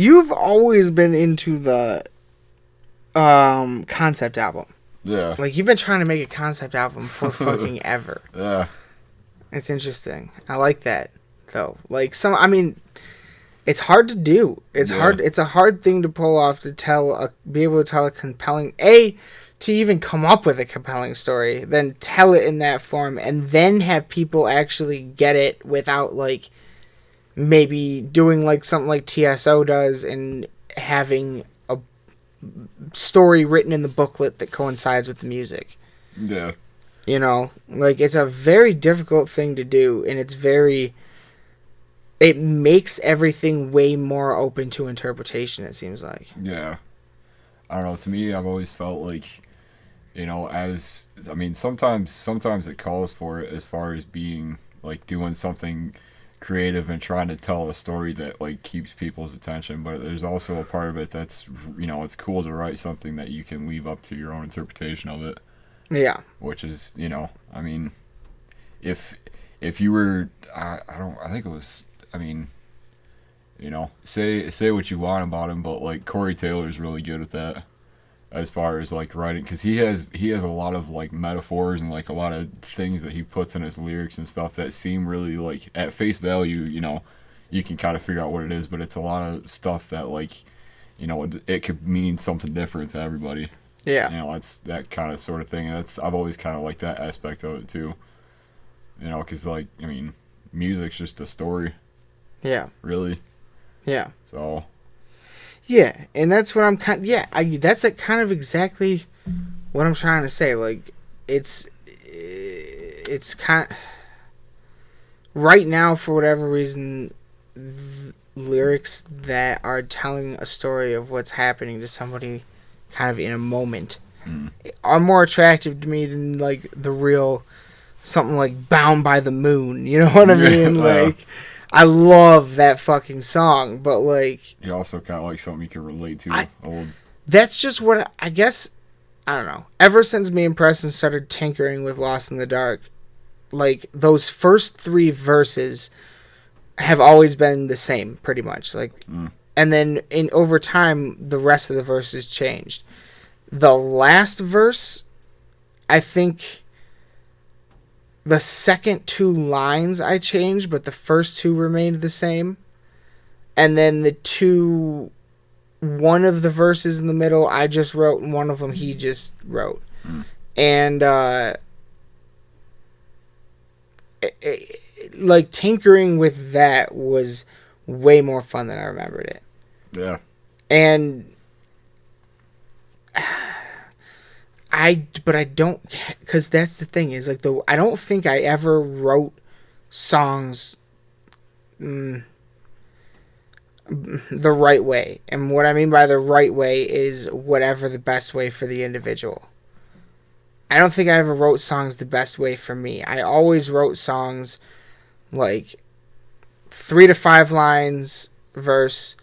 You've always been into the concept album. Yeah. Like, you've been trying to make a concept album for fucking ever. Yeah. It's interesting. I like that, though. Like, I mean, it's hard to do. It's Yeah. hard. It's a hard thing to pull off to be able to tell a compelling, to even come up with a compelling story, then tell it in that form, and then have people actually get it without, like, maybe doing, like, something like TSO does and having a story written in the booklet that coincides with the music. Yeah. You know, like, it's a very difficult thing to do, and it makes everything way more open to interpretation, it seems like. Yeah. I don't know. To me, I've always felt like, sometimes it calls for it as far as being like doing something creative and trying to tell a story that like keeps people's attention. But there's also a part of it that's, it's cool to write something that you can leave up to your own interpretation of it. Yeah. Which is, if you were, I think it was, say what you want about him, but like Corey Taylor's really good at that as far as like writing, because he has a lot of like metaphors and like a lot of things that he puts in his lyrics and stuff that seem really like at face value, you can kind of figure out what it is, but it's a lot of stuff that like, it could mean something different to everybody. Yeah. It's that kind of sort of thing. And I've always kind of liked that aspect of it too. Because like, music's just a story. Yeah. Really. Yeah. So. Yeah, and that's what I'm that's like kind of exactly what I'm trying to say. Like, it's kind of, right now, for whatever reason, lyrics that are telling a story of what's happening to somebody kind of in a moment are more attractive to me than like the real something like Bound by the Moon. You know what I mean? Like, I love that fucking song, but like, you also kind of like something you can relate to. That's just what I guess. I don't know. Ever since me and Preston started tinkering with Lost in the Dark, like, those first 3 verses have always been the same, pretty much. Like, and then over time, the rest of the verses changed. The last verse, I think. The second 2 lines I changed, but the first 2 remained the same. And then one of the verses in the middle I just wrote, and one of them he just wrote. And, like, tinkering with that was way more fun than I remembered it. Yeah. And I don't, because that's the thing is, like, I don't think I ever wrote songs the right way. And what I mean by the right way is whatever the best way for the individual. I don't think I ever wrote songs the best way for me. I always wrote songs like 3 to 5 lines, verse,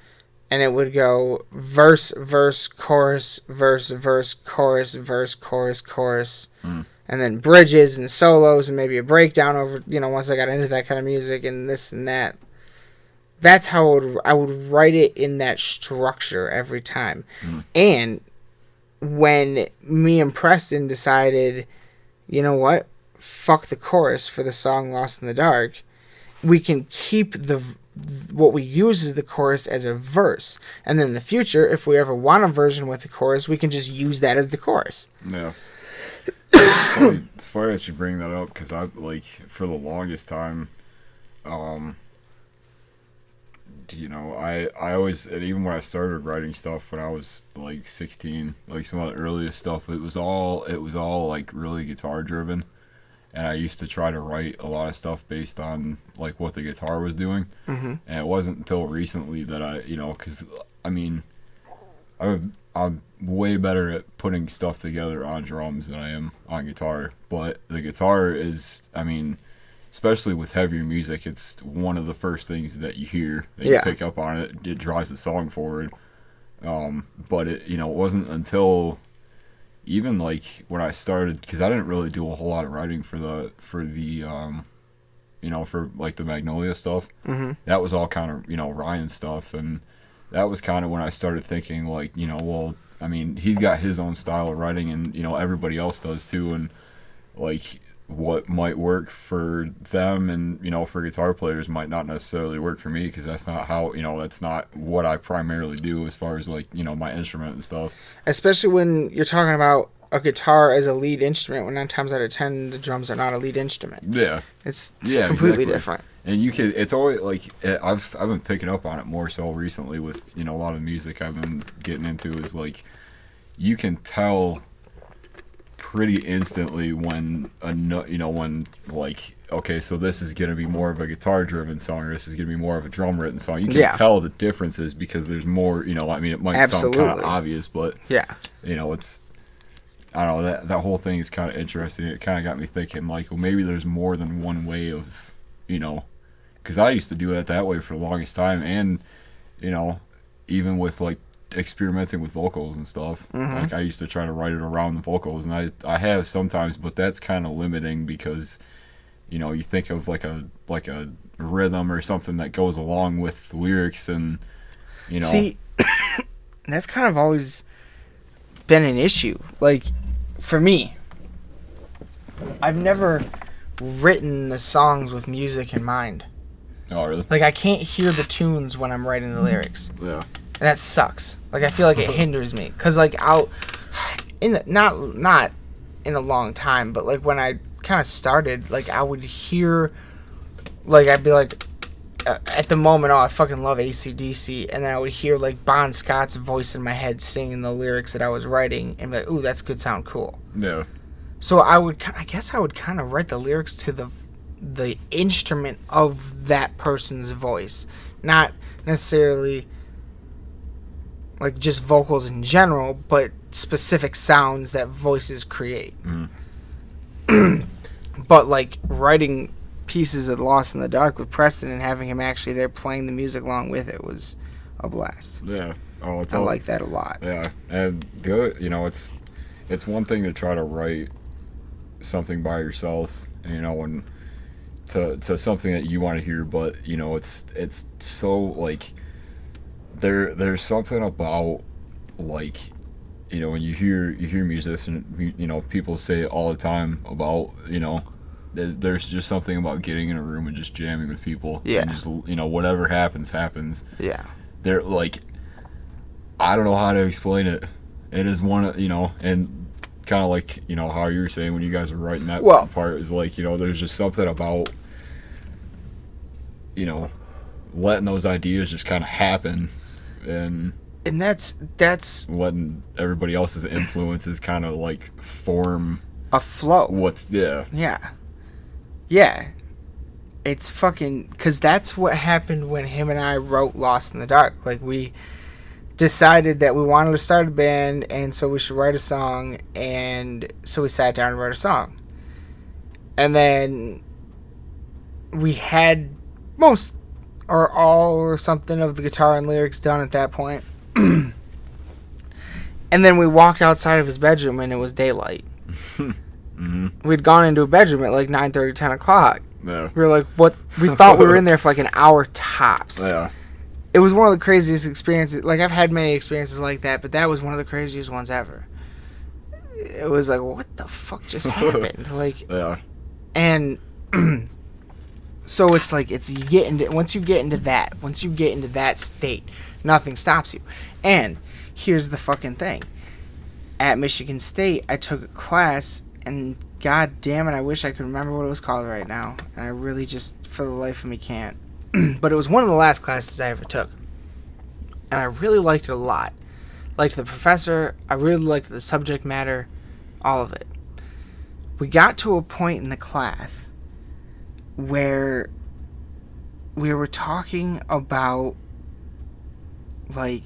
and it would go verse, verse, chorus, verse, verse, chorus, verse, chorus, chorus. And then bridges and solos and maybe a breakdown over, once I got into that kind of music and this and that. That's how I would write it in that structure every time. And when me and Preston decided, you know what, fuck the chorus for the song Lost in the Dark, we can keep what we use as the chorus as a verse. And then in the future, if we ever want a version with the chorus, we can just use that as the chorus. Yeah. It's funny that you bring that up, because I, like, for the longest time, I always, and even when I started writing stuff when I was like 16, like some of the earliest stuff, it was all like really guitar driven. And I used to try to write a lot of stuff based on like what the guitar was doing. And it wasn't until recently that I, because I'm way better at putting stuff together on drums than I am on guitar. But the guitar is, especially with heavier music, it's one of the first things that you hear, that you pick up on it. It drives the song forward. But it wasn't until even like when I started, because I didn't really do a whole lot of writing for like the Magnolia stuff. That was all kind of, Ryan stuff. And that was kind of when I started thinking, like, you know, well, I mean, he's got his own style of writing, and you know, everybody else does too, and like what might work for them and you know for guitar players might not necessarily work for me because that's not how you know that's not what I primarily do as far as like you know my instrument and stuff. Especially when you're talking about a guitar as a lead instrument, when 9 times out of 10 the drums are not a lead instrument. Yeah, it's yeah, completely exactly. different. And you could, it's always like I've been picking up on it more so recently with you know a lot of music I've been getting into is like you can tell pretty instantly when you know when like okay so this is gonna be more of a guitar driven song or this is gonna be more of a drum written song. You can tell the differences because there's more you know I mean it might sound kind of obvious but you know it's I don't know that whole thing is kind of interesting. It kind of got me thinking like well maybe there's more than one way of you know because I used to do it that way for the longest time and you know even with like experimenting with vocals and stuff. Like I used to try to write it around the vocals and I have sometimes but that's kind of limiting because you know you think of like a rhythm or something that goes along with lyrics and you know see that's kind of always been an issue like for me. I've never written the songs with music in mind. Oh really? Like I can't hear the tunes when I'm writing the lyrics. Yeah. And that sucks. Like I feel like it hinders me, cause like I'll, not in a long time, but like when I kind of started, like I would hear, like I'd be like, at the moment, oh I fucking love AC/DC, and then I would hear like Bon Scott's voice in my head singing the lyrics that I was writing, and be like, ooh that's good, sound cool. Yeah. So I guess I would kind of write the lyrics to the instrument of that person's voice, not necessarily like just vocals in general, but specific sounds that voices create. But like writing pieces of Lost in the Dark with Preston and having him actually there playing the music along with it was a blast. Yeah. Oh, I like that a lot. Yeah, and good. You know, it's one thing to try to write something by yourself, you know, and to something that you want to hear, but you know, it's so like. There's something about like you know when you hear musicians you know people say it all the time about you know there's just something about getting in a room and just jamming with people and just you know whatever happens they're like I don't know how to explain it. It is one you know and kind of like you know how you were saying when you guys were writing that part is like you know there's just something about you know letting those ideas just kind of happen and that's letting everybody else's influences kind of like form a flow. Yeah, it's fucking because that's what happened when him and I wrote Lost in the Dark. Like we decided that we wanted to start a band and so we should write a song, and so we sat down and wrote a song, and then we had most or all or something of the guitar and lyrics done at that point. And then we walked outside of his bedroom and it was daylight. We'd gone into a bedroom at like 9:30, 10 o'clock. Yeah. We were like, what? We thought we were in there for like an hour tops. Yeah. It was one of the craziest experiences. Like I've had many experiences like that, but that was one of the craziest ones ever. It was like, what the fuck just happened? Like, yeah. And so it's like once you get into that state, nothing stops you. And here's the fucking thing. At Michigan State, I took a class, and god damn it, I wish I could remember what it was called right now. And I really just, for the life of me, can't. But it was one of the last classes I ever took. And I really liked it a lot. Liked the professor, I really liked the subject matter, all of it. We got to a point in the class where we were talking about like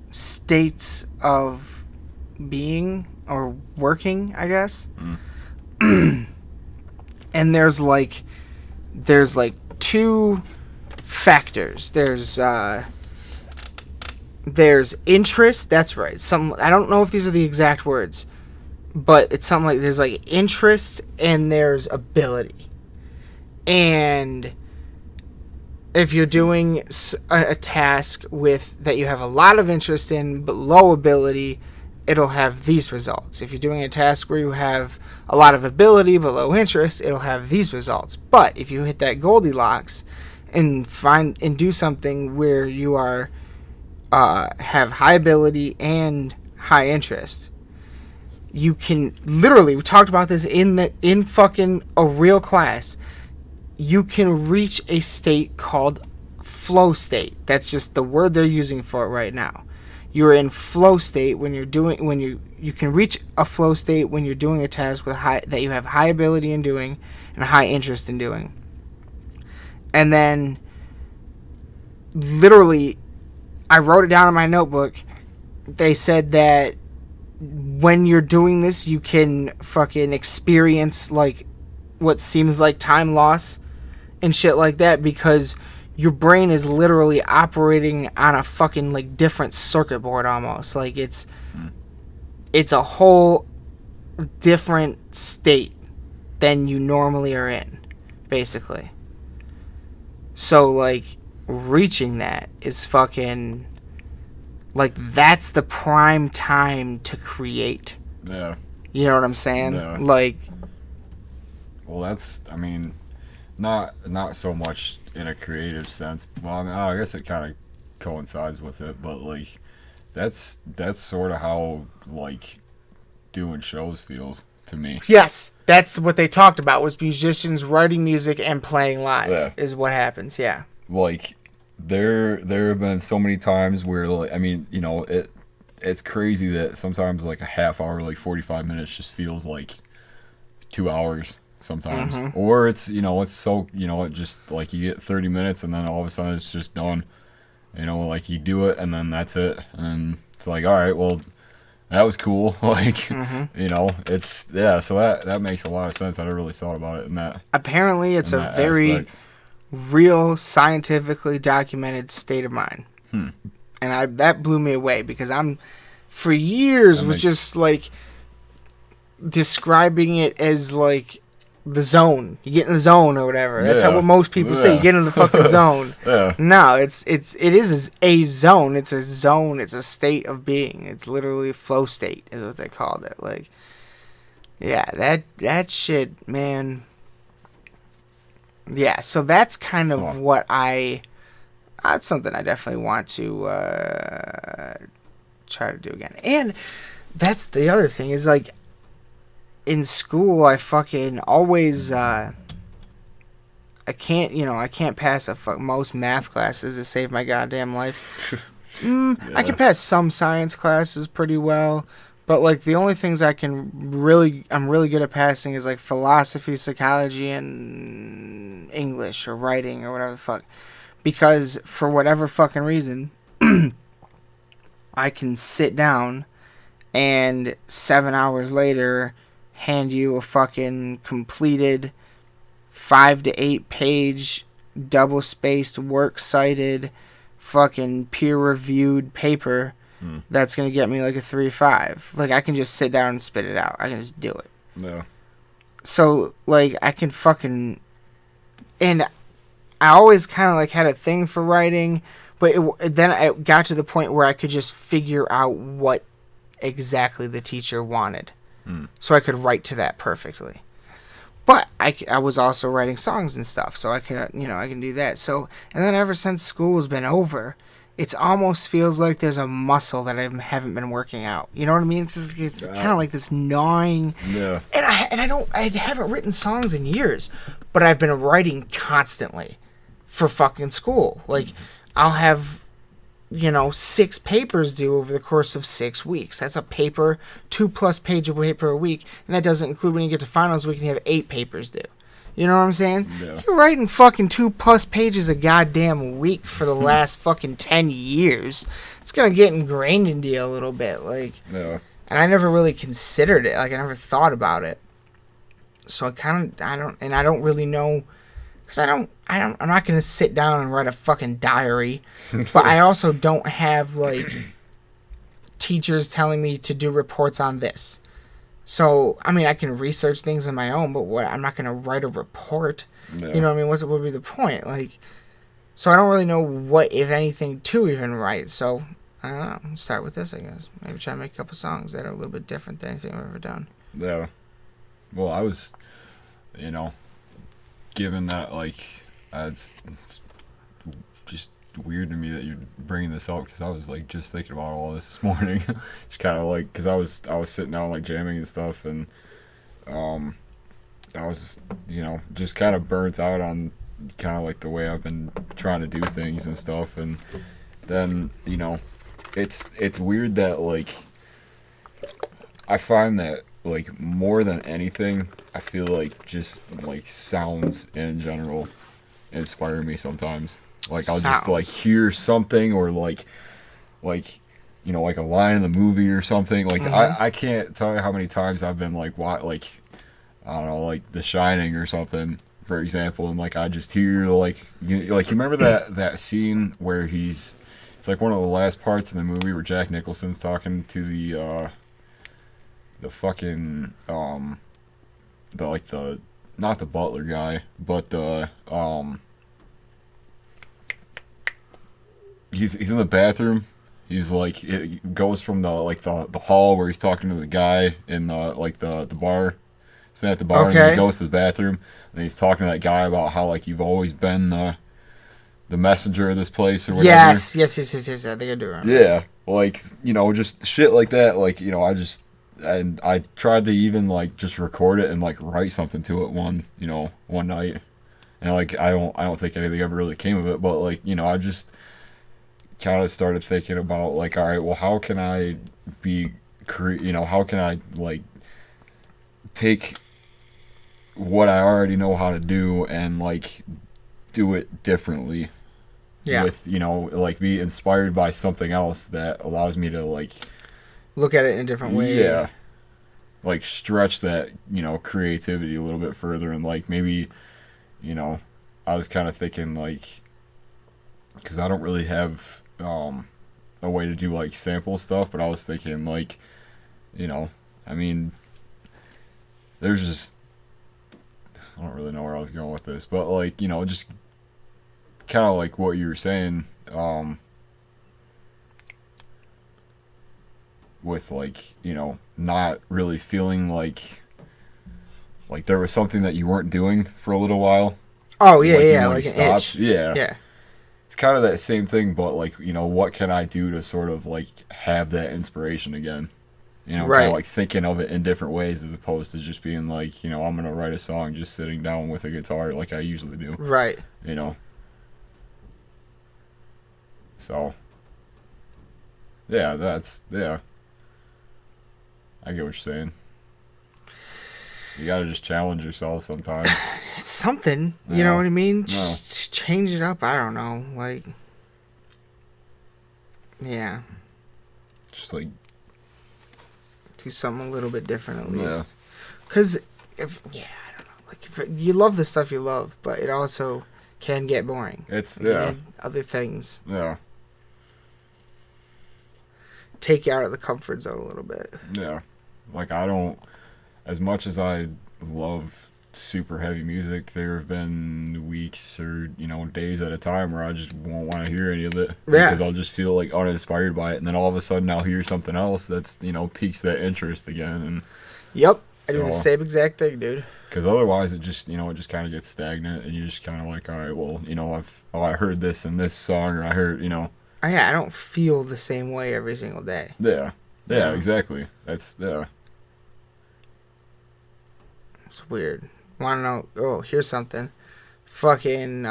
states of being or working, I guess. And there's like two factors. There's interest, that's right. I don't know if these are the exact words, but it's something like there's like interest and there's ability. And If you're doing a task with that you have a lot of interest in but low ability, it'll have these results. If you're doing a task where you have a lot of ability but low interest, it'll have these results. But if you hit that Goldilocks and do something where you are have high ability and high interest, you can literally, we talked about this in fucking a real class, you can reach a state called flow state. That's just the word they're using for it right now. You're in flow state when you're doing, you can reach a flow state when you're doing a task with that you have high ability in doing and high interest in doing. And then literally, I wrote it down in my notebook. They said that when you're doing this, you can fucking experience like what seems like time loss and shit like that, because your brain is literally operating on a fucking like different circuit board almost. Like it's a whole different state than you normally are in, basically. So like reaching that is fucking like, that's the prime time to create. Yeah. You know what I'm saying? Yeah. Like, well, that's, I mean, not so much in a creative sense. Well, I mean, I guess it kind of coincides with it, but like that's sort of how like doing shows feels to me. Yes, that's what they talked about, was musicians writing music and playing live is what happens. Yeah. Like there have been so many times where, like, I mean, you know, it's crazy that sometimes like a half hour, like 45 minutes just feels like 2 hours sometimes. Mm-hmm. Or it's, you know, it's so, you know, it just like you get 30 minutes and then all of a sudden it's just done. You know, like you do it and then that's it. And it's like, all right, well, that was cool. Like, mm-hmm. You know, it's, yeah, so that makes a lot of sense. I never really thought about it in that. Apparently it's a very real, scientifically documented state of mind. And that blew me away, because I'm, for years, was just like describing it as like the zone. You get in the zone or whatever. That's how what most people say. You get in the fucking zone. Yeah. No, it is a zone. It's a zone. It's a state of being. It's literally a flow state is what they called it. Like, yeah, that shit, man. Yeah, so that's kind of what that's something I definitely want to try to do again. And that's the other thing, is like, in school I fucking always I can't pass most math classes to save my goddamn life. I can pass some science classes pretty well, but like the only things I'm really good at passing is like philosophy, psychology, and English or writing or whatever the fuck. Because for whatever fucking reason, I can sit down and 7 hours later hand you a fucking completed 5 to 8 page double-spaced, works cited, fucking peer-reviewed paper that's going to get me like a 3.5. Like, I can just sit down and spit it out. I can just do it. Yeah. So, like, I can fucking... And I always kind of, like, had a thing for writing, but then I got to the point where I could just figure out what exactly the teacher wanted. So I could write to that perfectly. But I was also writing songs and stuff, so I can do that. So, and then ever since school's been over, it almost feels like there's a muscle that I haven't been working out. You know what I mean? It's kind of like this gnawing. Yeah. And I haven't written songs in years, but I've been writing constantly for fucking school. Like, I'll have 6 papers due over the course of 6 weeks. That's a paper, 2+ page of paper a week, and that doesn't include when you get to finals week and you have 8 papers due. You know what I'm saying? Yeah. You're writing fucking 2+ pages a goddamn week for the last fucking 10 years. It's gonna get ingrained into you a little bit, like. Yeah. And I never really considered it. Like, I never thought about it. So I don't really know. Because I'm not going to sit down and write a fucking diary. But I also don't have, like, teachers telling me to do reports on this. So, I mean, I can research things on my own, but I'm not going to write a report. Yeah. You know what I mean? What would be the point? Like, So I don't really know what, if anything, to even write. So I don't know. Start with this, I guess. Maybe try to make a couple songs that are a little bit different than anything I've ever done. Yeah. Well, I was, you know, given that like, it's just weird to me that you're bringing this up because I was like just thinking about all this morning. Just kind of like because I was sitting down like jamming and stuff, and um I was just kind of burnt out on kind of like the way I've been trying to do things and stuff, and then it's weird that like I find that like more than anything I feel like just like sounds in general inspire me sometimes. Like I'll just like Sounds. hear something or like like a line in the movie or something. Like Mm-hmm. I can't tell you how many times I've been like like I don't know, like The Shining or something, for example, and like I just hear like you remember that scene where it's like one of the last parts in the movie where Jack Nicholson's talking to the fucking the like the not the butler guy, but the he's in the bathroom. He's like it goes from the hall where he's talking to the guy in the bar. He's at the bar and then he Okay. goes to the bathroom and he's talking to that guy about how like you've always been the messenger of this place or whatever. Yes. I think I do remember that. Yeah, like just shit like that. Like and I tried to even like just record it and like write something to it one night, and like I don't think anything ever really came of it. But like I just kind of started thinking about like, all right, well, how can I how can I like take what I already know how to do and like do it differently Yeah. with like be inspired by something else that allows me to like Look at it in a different way. yeah like stretch that creativity a little bit further, and like maybe I was kind of thinking like because I don't really have a way to do like sample stuff, but I was thinking like I mean there's just I don't really know where I was going with this, but like just kind of like what you were saying with like not really feeling like there was something that you weren't doing for a little while, Oh like you like wanted to an stop. itch. Yeah, Yeah. it's kind of that same thing, but like what can I do to sort of like have that inspiration again, kind of Right. like thinking of it in different ways as opposed to just being like I'm gonna write a song just sitting down with a guitar like I usually do. Right. you know so yeah, I get what you're saying. You gotta just challenge yourself sometimes. It's something. You know No, what I mean? no, Just change it up. I don't know. Like, yeah. just like Do something a little bit different at yeah, least. Because, I don't know. Like, if you love the stuff you love, but it also can get boring. it's Like, you yeah, need other things. yeah, Take you out of the comfort zone a little bit. yeah. Like I don't, as much as I love super heavy music, there have been weeks or days at a time where I just won't want to hear any of it Yeah. because I'll just feel like uninspired by it, and then all of a sudden I'll hear something else that's piques that interest again, and Yep. I do the so same exact thing, dude. because otherwise it just it just kind of gets stagnant, and you're just kind of like, all right, well, I heard this in this song, or I heard I don't feel the same way every single day. yeah, yeah, Yeah. exactly, that's yeah, It's weird. Want to know? Oh, here's something. Fucking,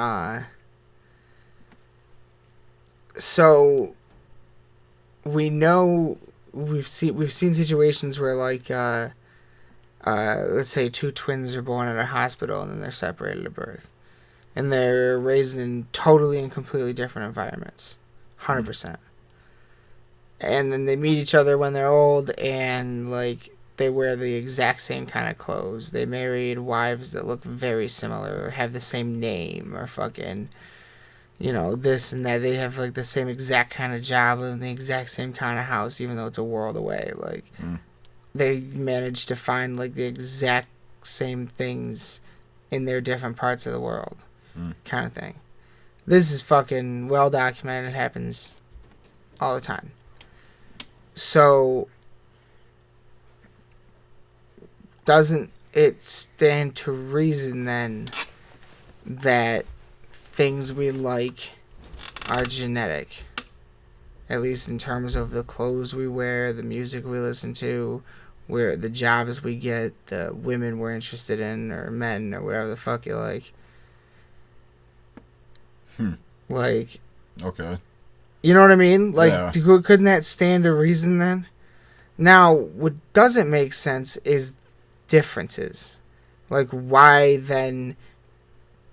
so we know we've seen situations where like let's say two twins are born at a hospital and then they're separated at birth and they're raised in totally and completely different environments, 100%. And then they meet each other when they're old and like they wear the exact same kind of clothes. They married wives that look very similar or have the same name or fucking this and that. They have like the same exact kind of job and the exact same kind of house, even though it's a world away. Like mm, they managed to find like the exact same things in their different parts of the world, mm, kind of thing. This is fucking well documented. It happens all the time. So, doesn't it stand to reason then that things we like are genetic? At least in terms of the clothes we wear, the music we listen to, where the jobs we get, the women we're interested in, or men, or whatever the fuck you like. Like, okay, you know what I mean? Like, yeah. couldn't that stand to reason then? Now, what doesn't make sense is differences. Like, why then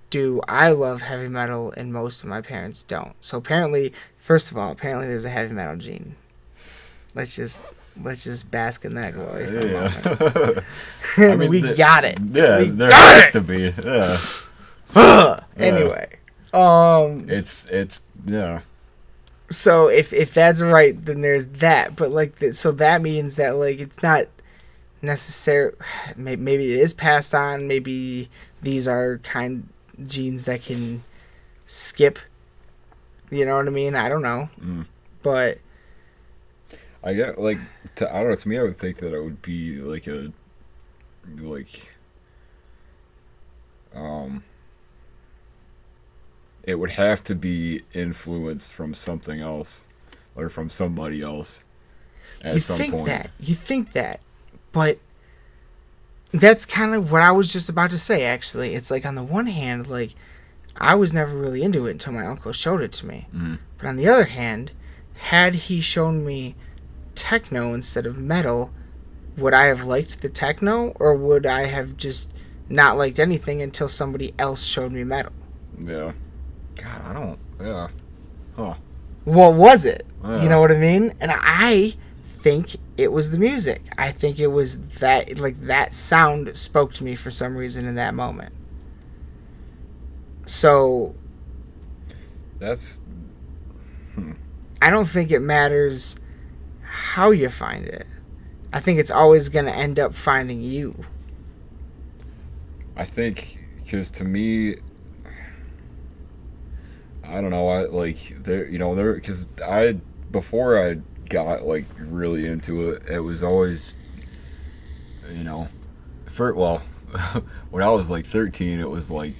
do I love heavy metal and most of my parents don't? So apparently, first of all, there's a heavy metal gene. Let's just bask in that glory for a moment. I mean, we got it. Yeah, there has to be. Yeah. Anyway, it's yeah. So if that's right, then there's that. But like, so that means that like it's not necessary. Maybe it is passed on. Maybe these are genes that can skip. You know what I mean? I don't know. But I get I don't know. To me, I would think that it would be it would have to be influenced from something else or from somebody else at some point. You think that, but that's kind of what I was just about to say. Actually, it's like on the one hand, like I was never really into it until my uncle showed it to me. But on the other hand, had he shown me techno instead of metal, would I have liked the techno, or would I have just not liked anything until somebody else showed me metal? Yeah. God, I don't. Yeah. Huh. What was it? Yeah. You know what I mean? And I think it was the music. I think it was that, like, that sound spoke to me for some reason in that moment. So that's. I don't think it matters how you find it. I think it's always going to end up finding you. I think, because to me, I don't know, because before I got, like, really into it, it was always, when I was, like, 13, it was like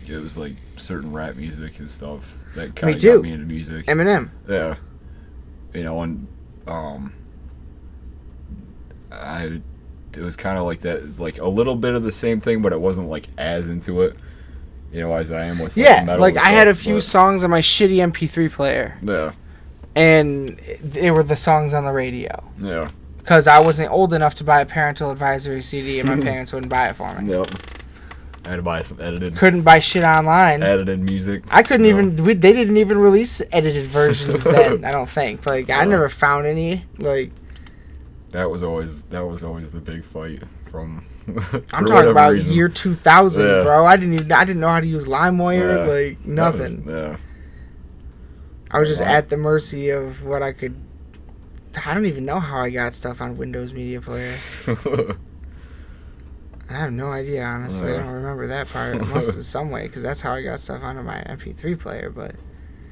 certain rap music and stuff that kind of got me into music. Eminem. Yeah. It was kind of like that, like, a little bit of the same thing, but it wasn't, like, as into it. As I am with metal. Like I had a few songs on my shitty MP3 player. Yeah. And they were the songs on the radio. Yeah. Because I wasn't old enough to buy a parental advisory CD, and my parents wouldn't buy it for me. Yep. I had to buy some edited. Couldn't buy shit online. Edited music. I couldn't even. They didn't even release edited versions then. I don't think. Like I never found any. Like. That was always the big fight from. I'm talking about year 2000, bro. I didn't know how to use LimeWire, like nothing. I was just at the mercy of what I could. I don't even know how I got stuff on Windows Media Player. I have no idea, honestly. I don't remember that part. It must in some way, because that's how I got stuff onto my MP3 player. But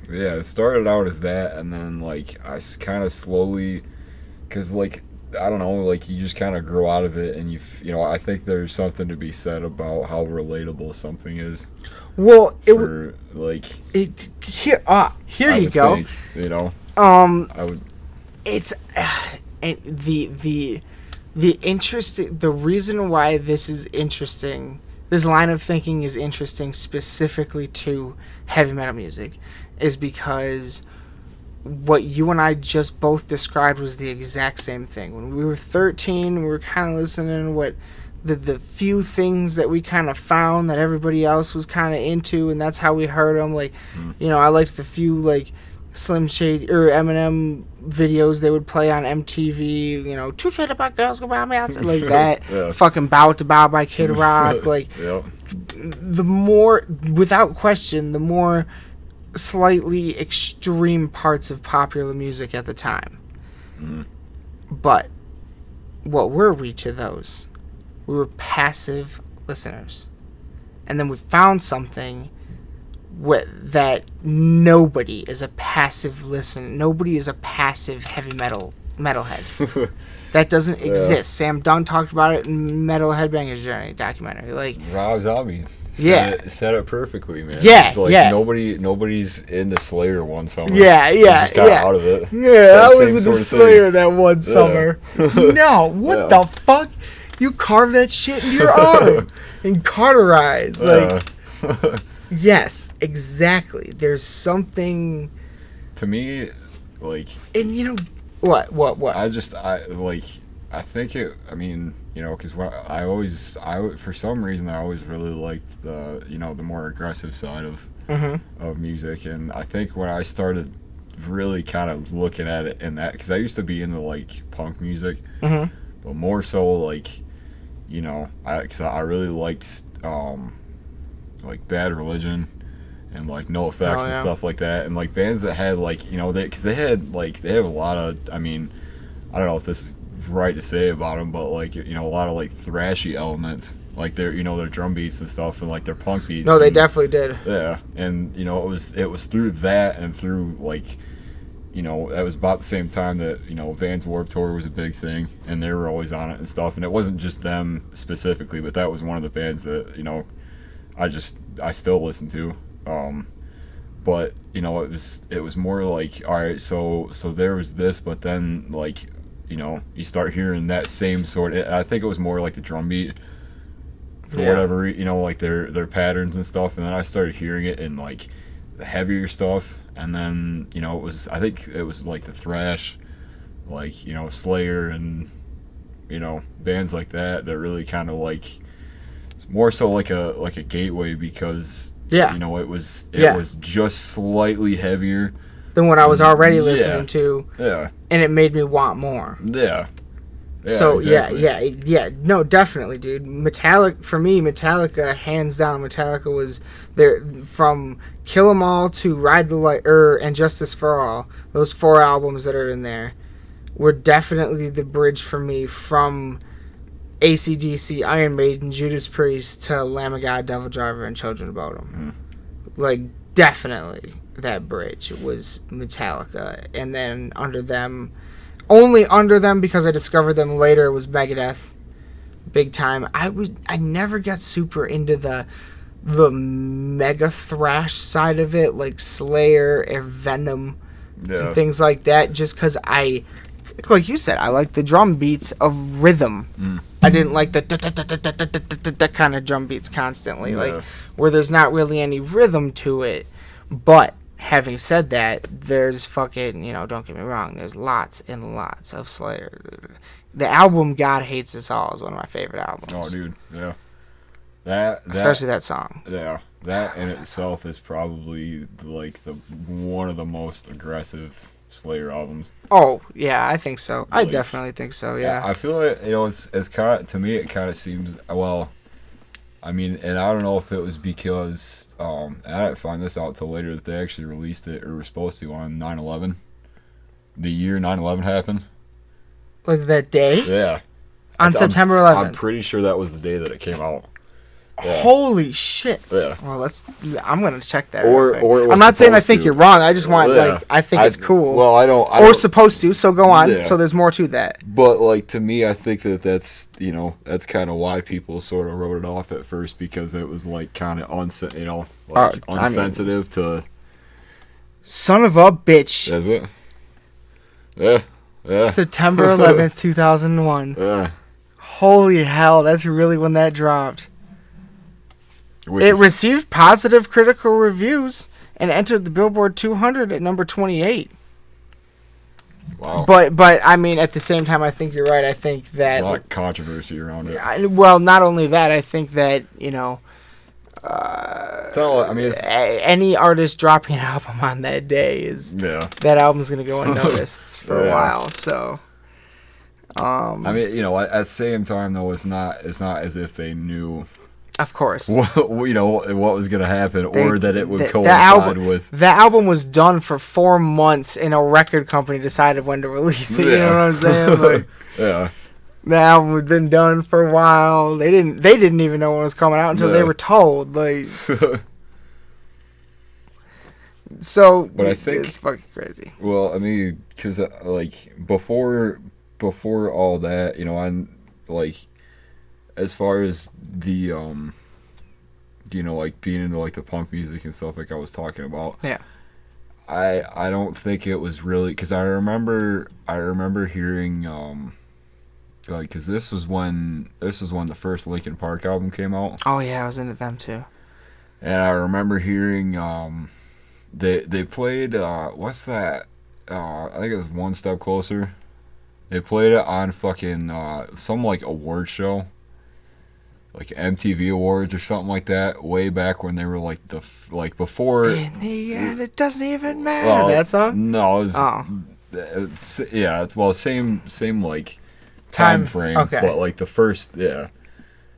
yeah, it started out as that, and then like I kind of slowly, because like. I don't know, like you just kind of grow out of it, and I think there's something to be said about how relatable something is. Well, here you go. Think, I would. It's the interesting. The reason why this is interesting, this line of thinking is interesting specifically to heavy metal music, is because. What you and I just both described was the exact same thing. When we were 13, we were kind of listening to what the few things that we kind of found that everybody else was kind of into, and that's how we heard them. Like, I liked the few like Slim Shady or Eminem videos they would play on MTV. 2 trailer park girls go by me outside like that. Fucking Bow to Bow by Kid Rock. Like, the more, without question, the more slightly extreme parts of popular music at the time. But what were we to those? We were passive listeners. And then we found something that nobody is a passive listen. Nobody is a passive heavy metalhead. That doesn't exist. Sam Dunn talked about it in Metal Headbangers Journey documentary. Like Rob Zombie. Said it perfectly, man. Yeah, it's like yeah. Nobody's into Slayer one summer. Yeah, just got out of it. Yeah, I was into Slayer that one summer. No, what the fuck? You carved that shit into your arm and cauterized. Like, yes, exactly. There's something. To me, like. And you know, what? I think it. I mean, you know, because for some reason I always really liked the more aggressive side of music, and I think when I started really kind of looking at it in that, because I used to be into like punk music, but more so like, you know, because I really liked like Bad Religion and like No Effects and stuff like that, and like bands that had like, you know, they have a lot of, I mean, I don't know if this is right to say about them, but like, you know, a lot of like thrashy elements, like their drum beats and stuff, and like their punk beats. No, they definitely did. Yeah, and you know, it was through that and through like, you know, that was about the same time that, you know, Vans Warped Tour was a big thing, and they were always on it and stuff, and it wasn't just them specifically, but that was one of the bands that, you know, I still listen to. But you know, it was more like, all right, so there was this, but then like, you know, you start hearing that same sort of, I think it was more like the drum beat for whatever, you know, like their patterns and stuff, and then I started hearing it in like the heavier stuff, and then, you know, I think it was like the thrash, like, you know, Slayer and, you know, bands like that really kind of like, it's more so like a gateway, because you know, it was just slightly heavier than what I was already listening to. Yeah. And it made me want more. Yeah. So exactly. yeah. No, definitely, dude. Metallica, hands down. Metallica was there from Kill 'Em All to Ride the Light, and Justice for All. Those 4 albums that are in there were definitely the bridge for me from AC/DC, Iron Maiden, Judas Priest to Lamb of God, Devil Driver, and Children of Bodom. Like, definitely that bridge was Metallica. And then only under them, because I discovered them later, was Megadeth. Big time. I never got super into the mega thrash side of it, like Slayer or Venom and things like that, just because like you said, I like the drum beats of rhythm. I didn't like the kind of drum beats constantly, like where there's not really any rhythm to it. But having said that, there's fucking, you know, don't get me wrong, there's lots and lots of Slayer. The album God Hates Us All is one of my favorite albums. Oh, dude, yeah. Especially that song. Yeah, that in itself is probably like one of the most aggressive Slayer albums. Oh yeah, I think so. I definitely think so. Yeah. I feel like, you know, it's kind of, to me it kind of seems, well, I mean, and I don't know if it was because I didn't find this out till later that they actually released it, or were supposed to, on 9/11, the year 9/11 happened. Like that day? Yeah. On September 11th. I'm pretty sure that was the day that it came out. Yeah. Holy shit! Yeah. Well, I'm gonna check that. Or I'm not saying I think you're wrong. I just want I think it's cool. Well, I don't. Or supposed to. So go on. Yeah. So there's more to that. But like, to me, I think that's, you know, that's kind of why people sort of wrote it off at first, because it was like kind of unsensitive to. Son of a bitch. Is it? Yeah. Yeah. September 11th, 2001. Yeah. Holy hell! That's really when that dropped. It received positive critical reviews and entered the Billboard 200 at number 28. Wow. But I mean, at the same time, I think you're right. I think that a lot of controversy around it. Well, not only that, I think that, you know, any artist dropping an album on that day that album's gonna go unnoticed for a while. So, I mean, you know, at the same time though, it's not as if they knew. Of course. You know, what was going to happen, or that it would coincide with. The album was done for 4 months, and a record company decided when to release it. You know what I'm saying? Like, yeah. The album had been done for a while. They didn't even know when it was coming out until they were told. Like, So, but I think it's fucking crazy. Well, I mean, because like before all that, you know, I'm like as far as the you know, like being into like the punk music and stuff like I was talking about. Yeah. I don't think it was really because I remember hearing like because this was when the first Linkin Park album came out. Oh yeah, I was into them too. And I remember hearing they played what's that? I think it was One Step Closer. They played it on fucking some like award show, like MTV Awards or something like that, way back when they were like before. In the end, it doesn't even matter. Well, that song? No, same like time frame, okay. But like the first, yeah.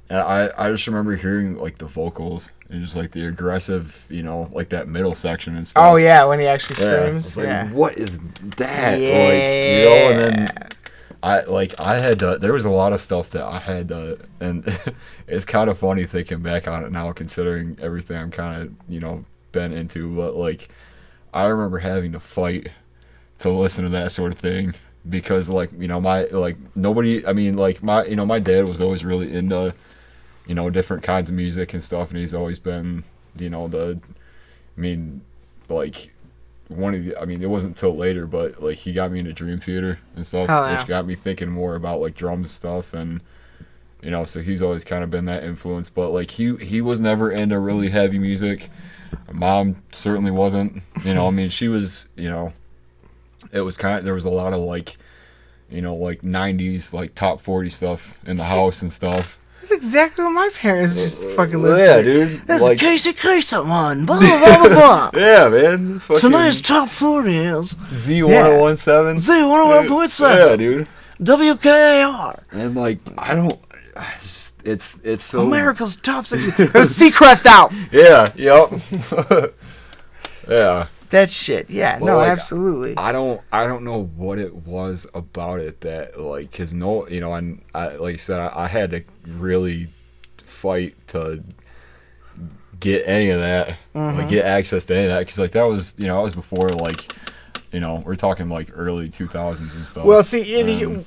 And I just remember hearing like the vocals and just like the aggressive, you know, like that middle section and stuff. Oh yeah, when he actually screams. Yeah. Like, what is that? Yeah. Like, you know, and then I had to, there was a lot of stuff that I had to, and it's kind of funny thinking back on it now, considering everything I'm kind of, you know, been into. But like, I remember having to fight to listen to that sort of thing because, like, you know, my dad was always really into, you know, different kinds of music and stuff, and he's always been, you know, it wasn't until later, but like he got me into Dream Theater and stuff, which got me thinking more about like drum stuff, and you know, so he's always kind of been that influence. But like he was never into really heavy music. Mom certainly wasn't. You know, I mean, she was. You know, it was there was a lot of like, you know, like 90s like top 40 stuff in the house and stuff. That's exactly what my parents just fucking listen. Yeah, dude. That's like, Casey Kasem, blah, blah, blah, blah. Yeah, man. Tonight's top 40 is Z1017. Z1017. Yeah, dude. WKAR. And like, it's so... America's top 60. There's Seacrest out. Yeah, yep. Yeah. That shit, yeah, well, no, like, absolutely. I don't know what it was about it that, like, cause no, you know, I like I said, I had to really fight to get any of that, like, get access to any of that, cause like that was, you know, that was before like, you know, we're talking like early 2000s and stuff. Well, see, man,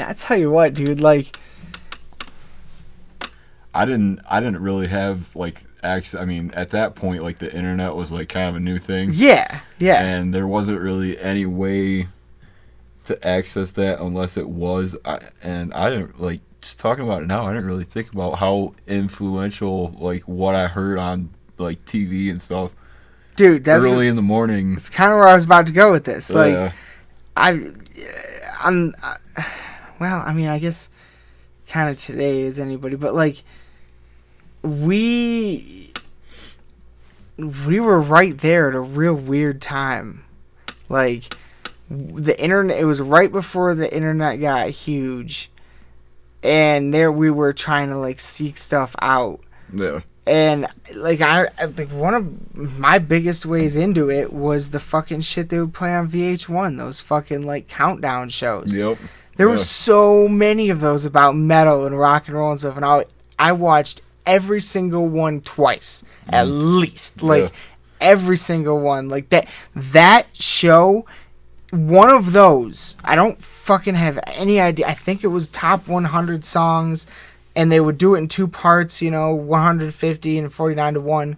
I tell you what, dude, like, I didn't really have like. I mean, at that point, like the internet was like kind of a new thing. Yeah, yeah. And there wasn't really any way to access that unless it was. And I didn't like just talking about it now. I didn't really think about how influential like what I heard on like TV and stuff. Dude, that's early in the morning. It's kind of where I was about to go with this. Like, well, I mean, I guess kind of today is anybody, but like. We were right there at a real weird time. Like, the internet, it was right before the internet got huge. And there we were trying to, like, seek stuff out. Yeah. And, like, one of my biggest ways into it was the fucking shit they would play on VH1. Those fucking, like, countdown shows. Yep. There were so many of those about metal and rock and roll and stuff. And I watched every single one twice, at least. Like, every single one. Like, that show, one of those, I don't fucking have any idea. I think it was top 100 songs, and they would do it in two parts, you know, 150 and 49 to 1.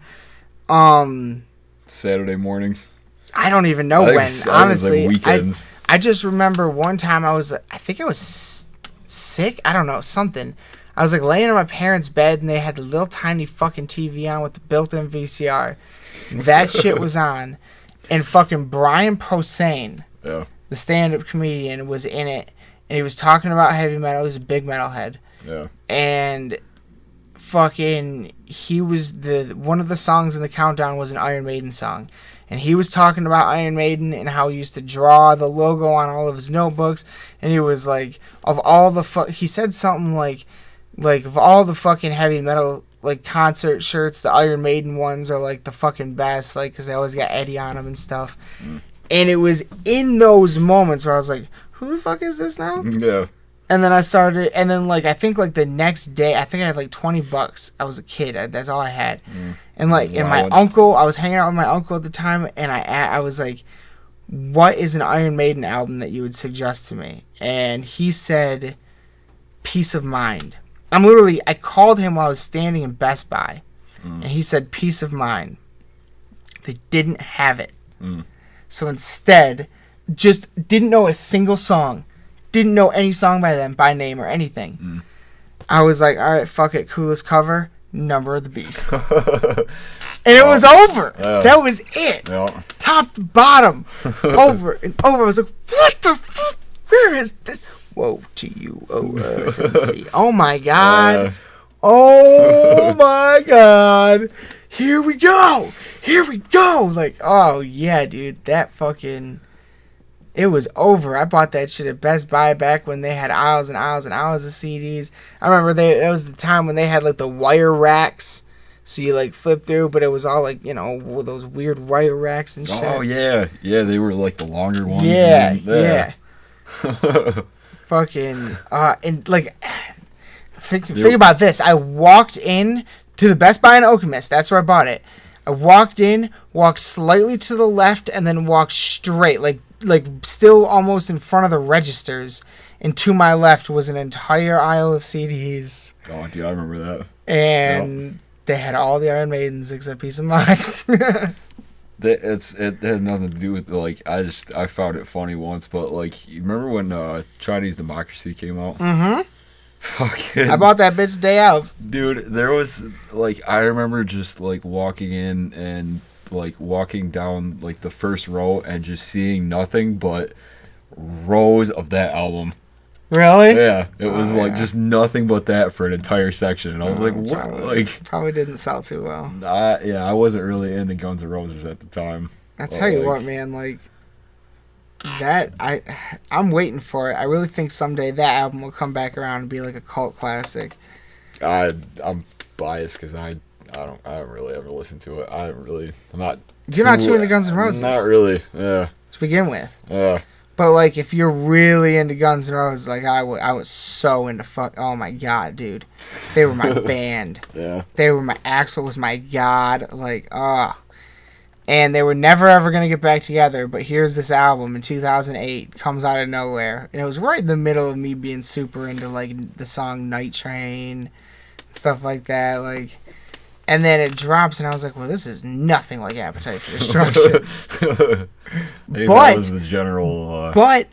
Saturday mornings. I don't even know when, honestly. Like weekends. I just remember one time I think I was sick. I don't know, something. I was like laying in my parents' bed and they had the little tiny fucking TV on with the built-in VCR. That shit was on. And fucking Brian Posehn, the stand-up comedian, was in it. And he was talking about heavy metal. He's a big metalhead. Yeah. And fucking he was one of the songs in the countdown was an Iron Maiden song. And he was talking about Iron Maiden and how he used to draw the logo on all of his notebooks. And he was like, of all the he said something like of all the fucking heavy metal like concert shirts, the Iron Maiden ones are like the fucking best, like because they always got Eddie on them and stuff. And it was in those moments where I was like, who the fuck is this now? Yeah. And then I started, and then like I think like the next day, I think I had like $20. I was a kid. That's all I had. And like, and my uncle, I was hanging out with my uncle at the time, and I was like, "What is an Iron Maiden album that you would suggest to me?" And he said, "Peace of Mind." I called him while I was standing in Best Buy, and he said, "Peace of Mind." They didn't have it, so instead, just didn't know a single song. Didn't know any song by them, by name or anything. I was like, all right, fuck it. Coolest cover, Number of the Beast. And it was over. That was it. Top to bottom. Over and over. I was like, what the fuck? Where is this? Woe to you, oh earth and sea. Oh my God. Oh my God. Here we go. Here we go. Like, oh yeah, dude. That fucking... It was over. I bought that shit at Best Buy back when they had aisles and aisles and aisles of CDs. I remember that was the time when they had like the wire racks. So you like flip through, but it was all like, you know, with those weird wire racks and shit. Oh, yeah. Yeah, they were like the longer ones. Yeah. Fucking, and like, think about this. I walked in to the Best Buy in Okemos. That's where I bought it. I walked in, walked slightly to the left, and then walked straight, like still almost in front of the registers, and to my left was an entire aisle of CDs. Oh, dude, I remember that. And they had all the Iron Maidens except Peace of Mind. It has nothing to do with, like, I found it funny once, but, like, you remember when Chinese Democracy came out? Mm-hmm. Fucking... I bought that bitch day of. Dude, there was, like, I remember just, like, walking in and... like walking down like the first row and just seeing nothing but rows of that album. Really? Yeah, it was just nothing but that for an entire section, and I was like, "What?" Probably didn't sell too well. I wasn't really into Guns N' Roses at the time. I tell you what, man, like that, I'm waiting for it. I really think someday that album will come back around and be like a cult classic. I'm biased because I haven't really ever listened to it. You're not too into Guns N' Roses. Not really. Yeah. To begin with. Yeah. But like, if you're really into Guns N' Roses, like I was so into oh my God, dude, they were my band. Yeah. They were Axl was my god. Like, and they were never ever gonna get back together. But here's this album in 2008 comes out of nowhere, and it was right in the middle of me being super into like the song Night Train, stuff like that, like. And then it drops, and I was like, well, this is nothing like Appetite for Destruction. Maybe that was the general... But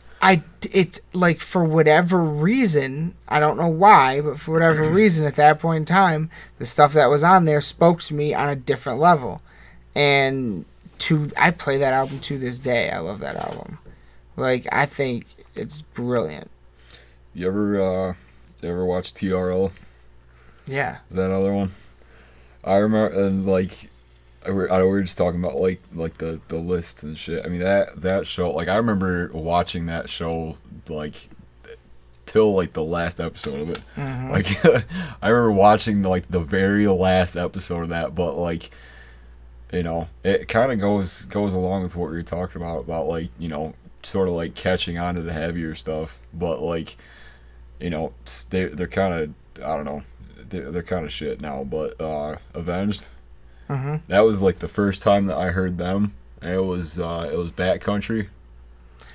it's like, for whatever reason, I don't know why, but for whatever reason, at that point in time, the stuff that was on there spoke to me on a different level. And I play that album to this day. I love that album. Like, I think it's brilliant. You ever watch TRL? Yeah. Is that another one? I remember, and like, we were just talking about like the lists and shit. I mean, that show, like, I remember watching that show like till like the last episode of it. Mm-hmm. Like, I remember watching like the very last episode of that. But like, you know, it kind of goes along with what we were talking about like, you know, sort of like catching on to the heavier stuff. But like, you know, they're kind of, I don't know. They're kind of shit now, but Avenged. Mm-hmm. That was like the first time that I heard them. And it was Backcountry.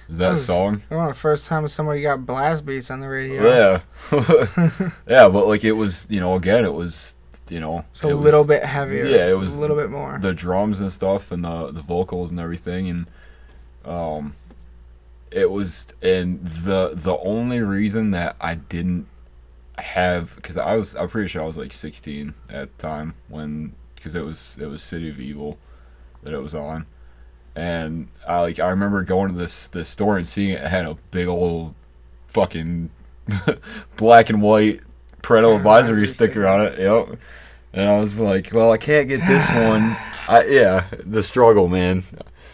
Is that a song? One of the first time somebody got blast beats on the radio. Yeah, yeah, but like it was, you know, again, it was, you know, it's a little bit heavier. Yeah, it was a little bit more. The drums and stuff, and the vocals and everything, and it was, and the only reason that I didn't have, because I'm pretty sure I was like 16 at the time because it was City of Evil that it was on, and I remember going to this store and seeing it had a big old fucking black and white parental advisory sticker on it. Yep. And I was like, well, I can't get this one. The struggle, man.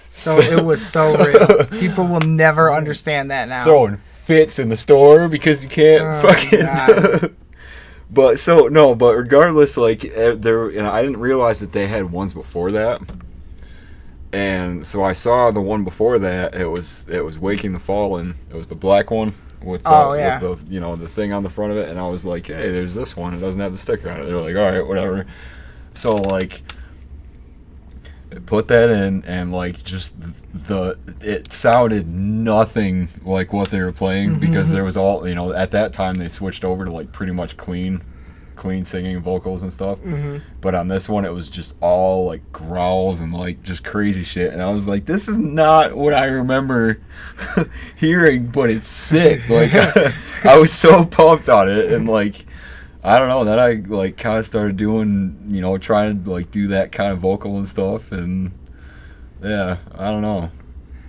So it was so real. People will never understand that now. Throwing fits in the store because you can't fucking. But regardless, like there, you know, I didn't realize that they had ones before that, and so I saw the one before that. It was Waking the Fallen. It was the black one. with yeah. with the the thing on the front of it, and I was like, hey, there's this one. It doesn't have the sticker on it. They're like, all right, whatever. So like, put that in, and like just it sounded nothing like what they were playing because there was all at that time they switched over to like pretty much clean singing vocals and stuff. But on this one it was just all like growls and like just crazy shit, and I was like, this is not what I remember hearing, but it's sick. Like I was so pumped on it, and like I don't know, then I like kind of started doing trying to like do that kind of vocal and stuff, and yeah, I don't know.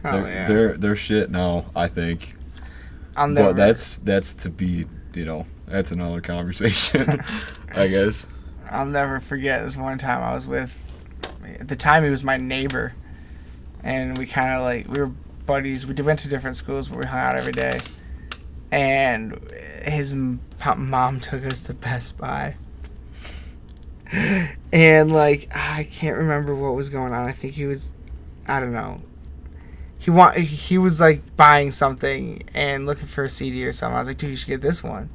They're shit now, I think. But that's to be that's another conversation, I guess. I'll never forget this one time I was with, at the time he was my neighbor, and we kind of like, we were buddies. We went to different schools, but we hung out every day. And his mom took us to Best Buy. And like, I can't remember what was going on. I think he was, I don't know. He was like buying something and looking for a CD or something. I was like, dude, you should get this one.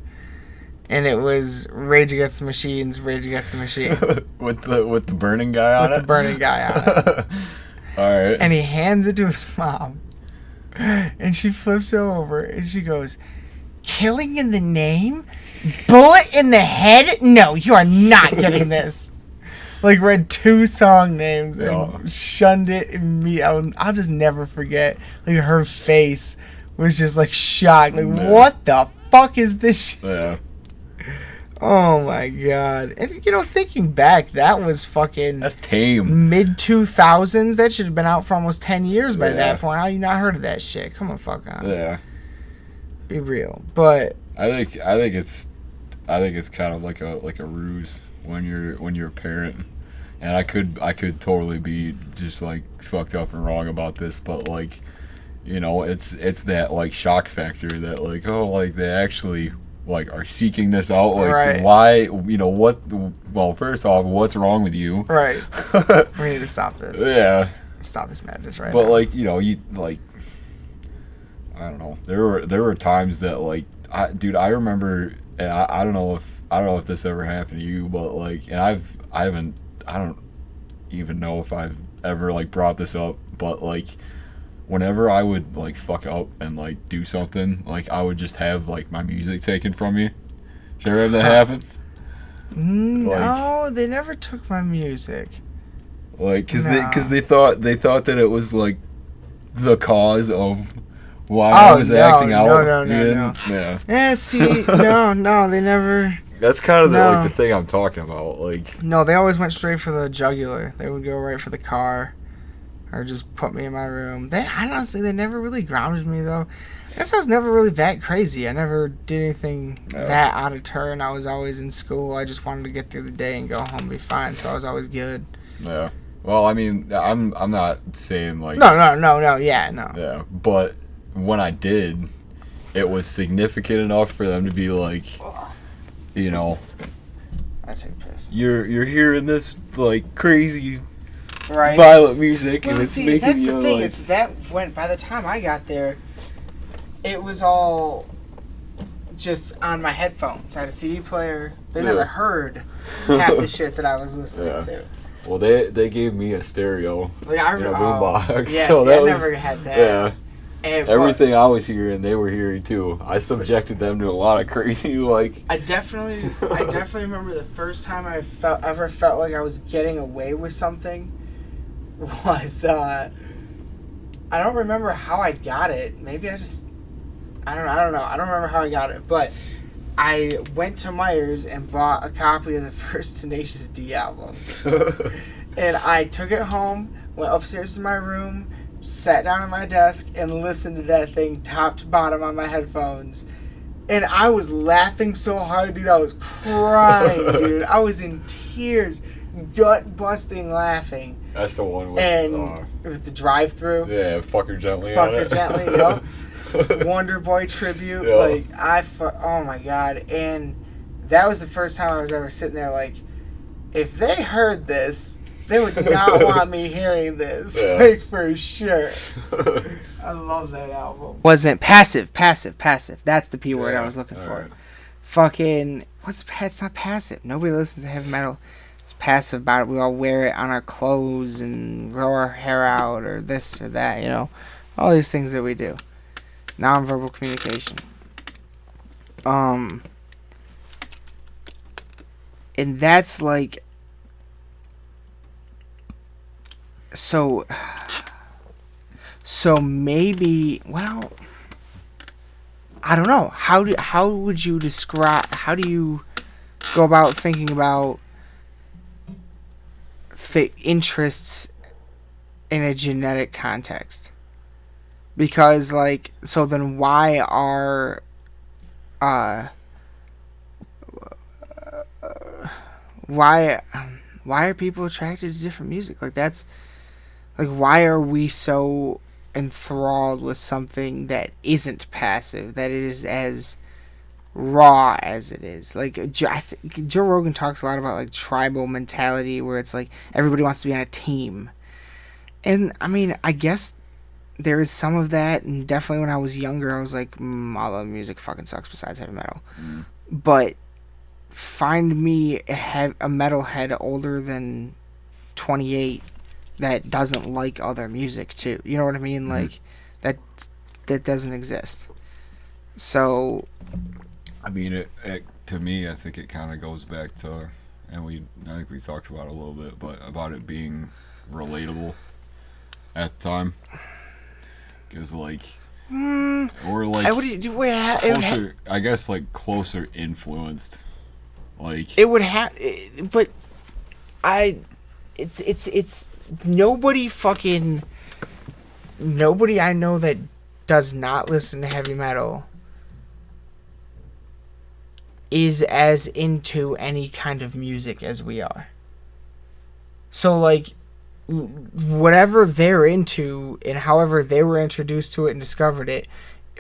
And it was Rage Against the Machine. with the burning guy on it? With the burning guy on it. Alright. And he hands it to his mom. And she flips it over and she goes, killing in the name? Bullet in the head? No, you are not getting this. Like, read 2 song names and shunned it immediately. I'll just never forget. Like, her face was just like shocked. Like, what the fuck is this? Yeah. Oh my god. And thinking back, that was fucking... That's tame. Mid-2000s. That should have been out for almost 10 years by that point. How you not heard of that shit? Come on, fuck on. Yeah. Be real. But... I think it's kind of like a ruse when you're a parent. And I could totally be just like fucked up and wrong about this, but like, it's that like shock factor that like, oh, like they actually like are seeking this out, like why, what, well, first off, what's wrong with you? Right. We need to stop this. Yeah. Stop this madness right but now. Like, you like, I don't know, there were times that like, I remember, and I don't know if this ever happened to you, but like, and I don't even know if I've ever like brought this up, but like, whenever I would like fuck up and like do something, like I would just have like my music taken from me. Did you ever have that happen? No, like, they never took my music. Like, cause they thought that it was like the cause of why I was acting out. No. Yeah. Yeah. See, no, they never. That's kind of the thing I'm talking about. Like, no, they always went straight for the jugular. They would go right for the car, or just put me in my room. They never really grounded me though. I guess I was never really that crazy. I never did anything that out of turn. I was always in school. I just wanted to get through the day and go home and be fine. So I was always good. Yeah. Well, I mean, I'm not saying like no. Yeah, but when I did, it was significant enough for them to be like, I take piss. You're hearing this like crazy, violent music, and it's making that's you the thing. like. Is that when by the time I got there, it was all just on my headphones. I had a CD player. They never heard half the shit that I was listening to. Well, they gave me a stereo, like, boombox. Yeah, so I never had that. Yeah. Everything I was hearing, they were hearing too. I subjected them to a lot of crazy like. I definitely remember the first time I ever felt like I was getting away with something was I don't remember how I got it. Maybe I don't know. I don't remember how I got it, but I went to Myers and bought a copy of the first Tenacious D album. And I took it home, went upstairs to my room, sat down at my desk, and listened to that thing top to bottom on my headphones. And I was laughing so hard, dude. I was crying, dude. I was in tears, gut-busting laughing. That's the one with... with the drive-through. Yeah, Fuck Her Gently Fuck Her Gently, yup. Wonder Boy tribute. Yeah. Oh my god. And that was the first time I was ever sitting there like, if they heard this, they would not want me hearing this. Yeah. Like, for sure. I love that album. Wasn't passive. That's the P word I was looking for. Right. Fucking it's not passive. Nobody listens to heavy metal. It's passive about it. We all wear it on our clothes and grow our hair out or this or that, you know. All these things that we do. Nonverbal communication. And that's like so maybe, well, I don't know. How would you describe, how do you go about thinking about the interests in a genetic context? Because, like, so then why are why are people attracted to different music? Like, that's like, why are we so enthralled with something that isn't passive, that it is as raw as it is? Like, I think Joe Rogan talks a lot about, like, tribal mentality, where it's like everybody wants to be on a team. And I mean, I guess there is some of that, and definitely when I was younger, I was like, all the music fucking sucks besides heavy metal. But find me a metalhead older than 28 that doesn't like other music too. You know what I mean? Like, that doesn't exist. So, I mean, it to me, I think it kind of goes back to, and I think we talked about it a little bit, but about it being relatable at the time. Because, like, or like, what do you do? Closer, I guess, like, closer influenced. Like, it would have, but it's nobody I know that does not listen to heavy metal is as into any kind of music as we are. So, like, whatever they're into and however they were introduced to it and discovered it,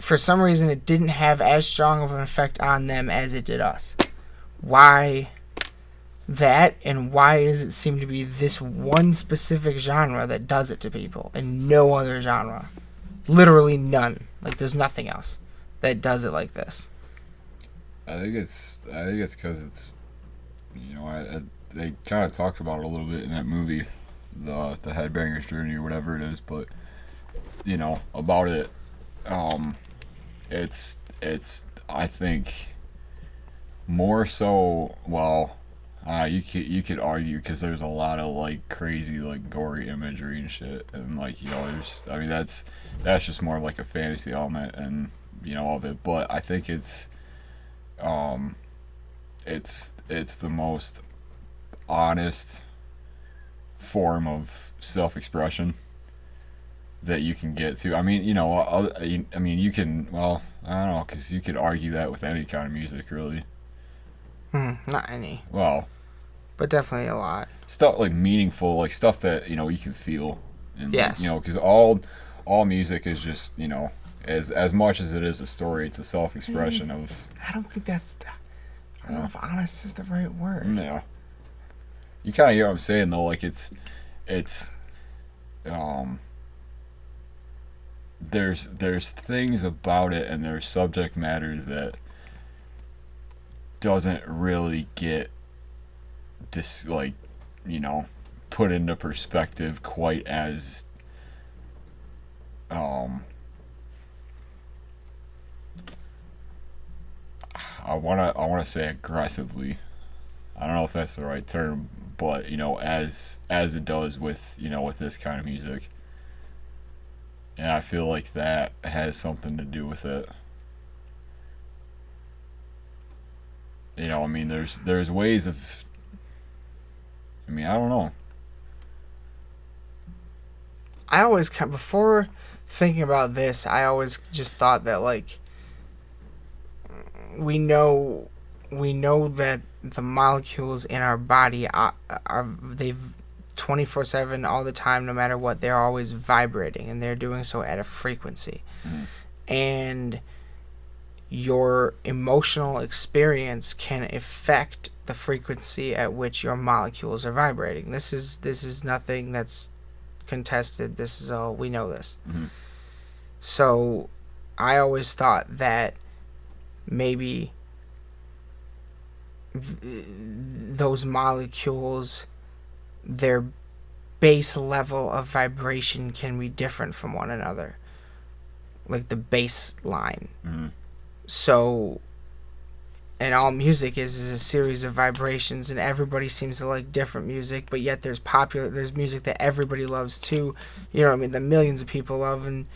for some reason it didn't have as strong of an effect on them as it did us. Why that, and why does it seem to be this one specific genre that does it to people and no other genre? Literally none. Like, there's nothing else that does it like this. I think it's because it's, you know, they kind of talked about it a little bit in that movie, the Headbanger's Journey or whatever it is, but, you know, about it, it's I think more so, well, you could argue, because there's a lot of, like, crazy, like, gory imagery and shit, and, like, you know, I mean, that's just more of, like, a fantasy element and, you know, of it, but I think it's the most honest form of self-expression that you can get to. I mean, you know, I mean, you can, well, I don't know, because you could argue that with any kind of music, really. Not any. Well, but definitely a lot. Stuff like meaningful, like stuff that, you know, you can feel. And, yes. You know, because all music is just, you know, as much as it is a story, it's a self-expression of. I don't think that's. I don't know if honest is the right word. Yeah. You kind of hear what I'm saying, though. Like, it's there's things about it, and there's subject matter that doesn't really get like, you know, put into perspective quite as I wanna say aggressively. I don't know if that's the right term, but, you know, as it does with, you know, with this kind of music. And I feel like that has something to do with it. You know, I mean, there's ways of, I mean, I don't know. I always, before thinking about this, I always just thought that, like, we know that the molecules in our body are they've 24/7 all the time, no matter what, they're always vibrating, and they're doing so at a frequency. And your emotional experience can affect the frequency at which your molecules are vibrating. This is nothing that's contested. This is all, we know this. So I always thought that maybe those molecules, their base level of vibration can be different from one another, like the baseline. Mm-hmm. So, and all music is a series of vibrations, and everybody seems to like different music, but yet there's music that everybody loves too. You know what I mean? That millions of people love, and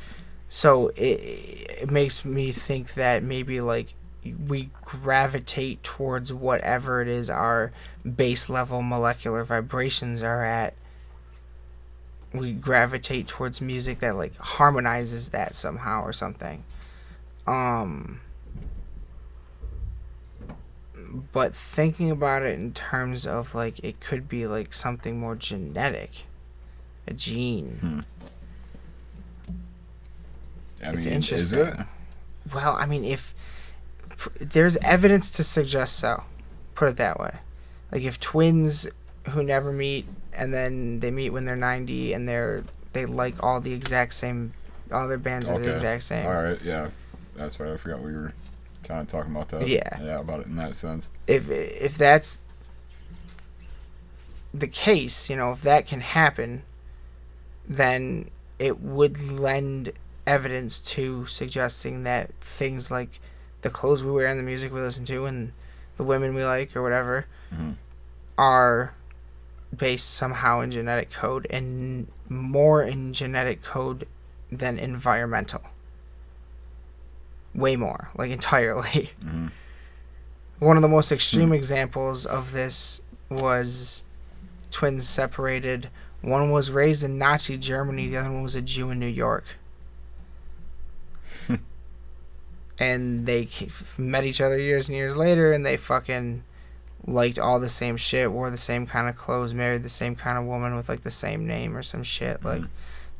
so it makes me think that maybe like we gravitate towards whatever it is our base level molecular vibrations are at. We gravitate towards music that like harmonizes that somehow or something. But thinking about it in terms of like it could be like something more genetic, a gene. It's interesting. Is it? Well, I mean, if there's evidence to suggest so, put it that way. Like if twins who never meet and then they meet when they're 90 and they like all the exact same, all their bands are the exact same. All right, yeah, that's right. I forgot we were kind of talking about that. Yeah, about it in that sense. If that's the case, you know, if that can happen, then it would lend evidence to suggesting that things like the clothes we wear and the music we listen to and the women we like or whatever are based somehow in genetic code, and more in genetic code than environmental. Way more, like entirely. One of the most extreme examples of this was twins separated. One was raised in Nazi Germany, the other one was a Jew in New York. And they met each other years and years later, and they fucking liked all the same shit, wore the same kind of clothes, married the same kind of woman with like the same name or some shit, like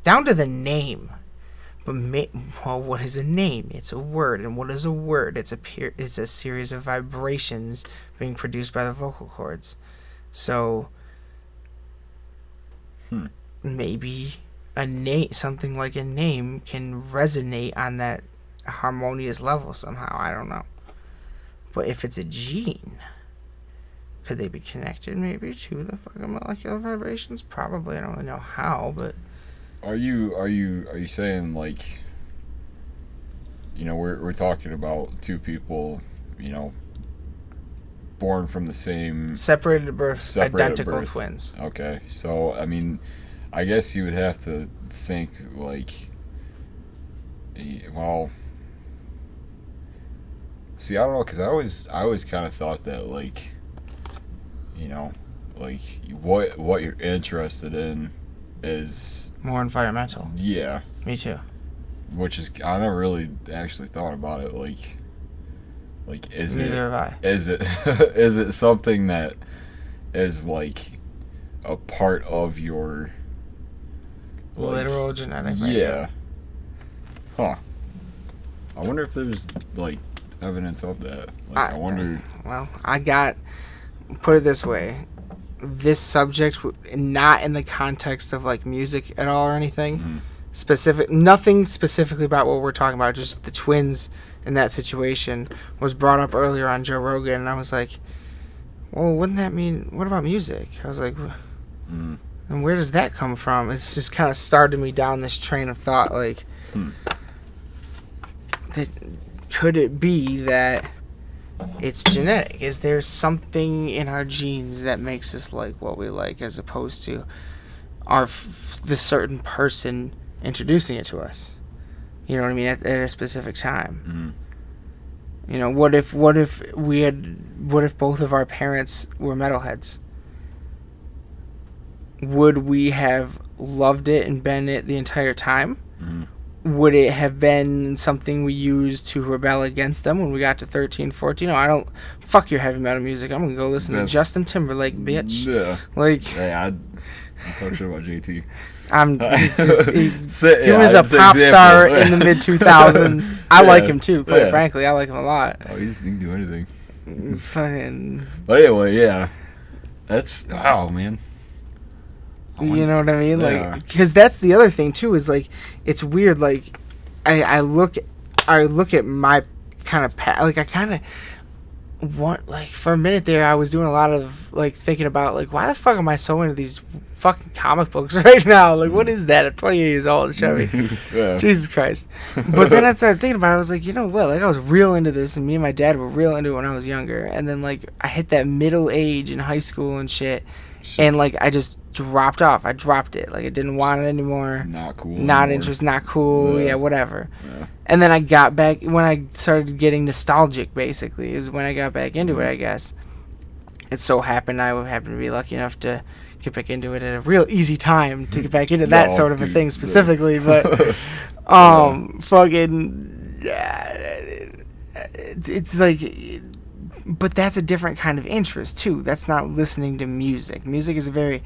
down to the name. But well, what is a name? It's a word, and what is a word? It's a series of vibrations being produced by the vocal cords. So maybe a name, something like a name, can resonate on that harmonious level somehow. I don't know. But if it's a gene, could they be connected maybe to the fucking molecular vibrations? Probably. I don't really know how, but are you saying like, you know, we're talking about two people, you know, born from the same separated at birth, identical twins. Okay. So, I mean, I guess you would have to think like, well, see, I don't know, because I always kind of thought that, like, you know, like what you're interested in is more environmental. Yeah. Me too. Which is, I never really actually thought about it. Like is Neither have I. Is it is it something that is like a part of your literal genetic? Yeah. Huh. I wonder if there's like evidence of that. Like, I wonder. Well, put it this way, this subject, not in the context of like music at all or anything nothing specifically about what we're talking about, just the twins in that situation was brought up earlier on Joe Rogan, and I was like, well, wouldn't that mean, what about music? I was like, and where does that come from? It's just kind of started me down this train of thought, like, could it be that it's genetic? Is there something in our genes that makes us like what we like, as opposed to this certain person introducing it to us? You know what I mean? At a specific time. You know, what if both of our parents were metalheads? Would we have loved it and been it the entire time? Would it have been something we used to rebel against them when we got to 13, 14? No, I don't. Fuck your heavy metal music. I'm gonna go listen to Justin Timberlake, bitch. Yeah. Like. Hey, I talk shit about JT. He was a pop star in the mid 2000s. I like him too, quite frankly. I like him a lot. Oh, he can do anything. It's fucking. But anyway, yeah. That's, wow, man. You know what I mean? Like, because that's the other thing too, is like, it's weird, like, I look at my kind of like I kind of what like for a minute there I was doing a lot of like thinking about like why the fuck am I so into these fucking comic books right now, like what is that at 28 years old, Chevy? Yeah. Jesus Christ. But then I started thinking about it, I was like, you know what, like I was real into this and me and my dad were real into it when I was younger, and then like I hit that middle age in high school and shit, and like I just dropped off. I dropped it. Like I didn't want it anymore. Not cool. Not anymore. interest. Not cool. Yeah, whatever. Yeah. And then I got back when I started getting nostalgic. Basically, is when I got back into it. I guess it so happened I happened to be lucky enough to get back into it at a real easy time to get back into that sort of a thing specifically. But fucking, it's like. But that's a different kind of interest too. That's not listening to music. Music is a very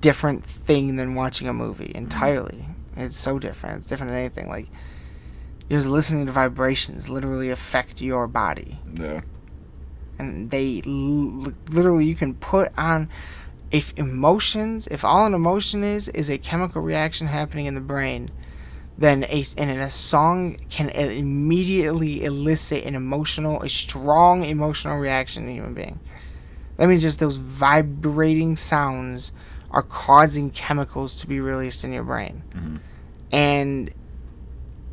different thing than watching a movie entirely. It's so different. It's different than anything. Like you're just listening to vibrations literally affect your body. Yeah. And they literally you can put on if all an emotion is a chemical reaction happening in the brain, then a song can immediately elicit a strong emotional reaction in a human being. That means just those vibrating sounds are causing chemicals to be released in your brain. Mm-hmm. And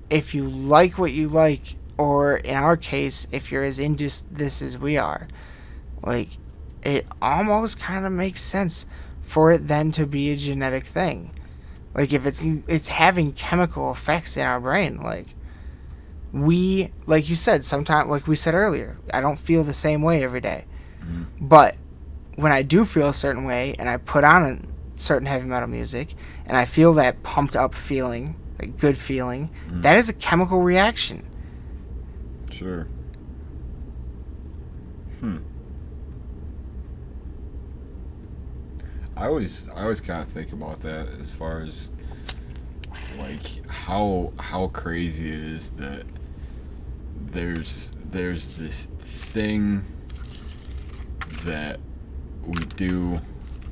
if you like what you like, or in our case, if you're as into this as we are, like, it almost kind of makes sense for it then to be a genetic thing. Like, if it's having chemical effects in our brain, like you said, sometimes, like we said earlier, I don't feel the same way every day. Mm-hmm. But when I do feel a certain way, and I put on a certain heavy metal music, and I feel that pumped up feeling, like good feeling, that is a chemical reaction. Sure. I always kind of think about that as far as like how crazy it is that there's this thing that we do,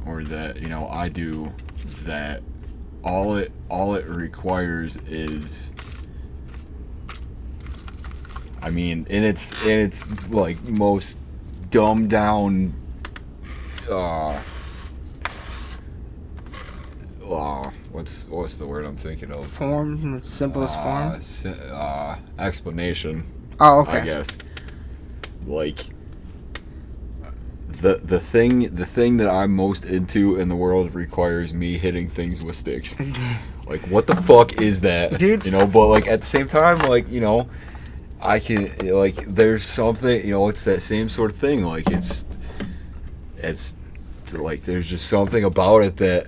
or that I do, that all it requires is, I mean, in its like most dumbed down what's the word I'm thinking of? Form, simplest form. Explanation. Oh, okay. I guess. Like the thing that I'm most into in the world requires me hitting things with sticks. Like, what the fuck is that, dude? But like at the same time, like I can, like, there's something, it's that same sort of thing. Like it's like there's just something about it that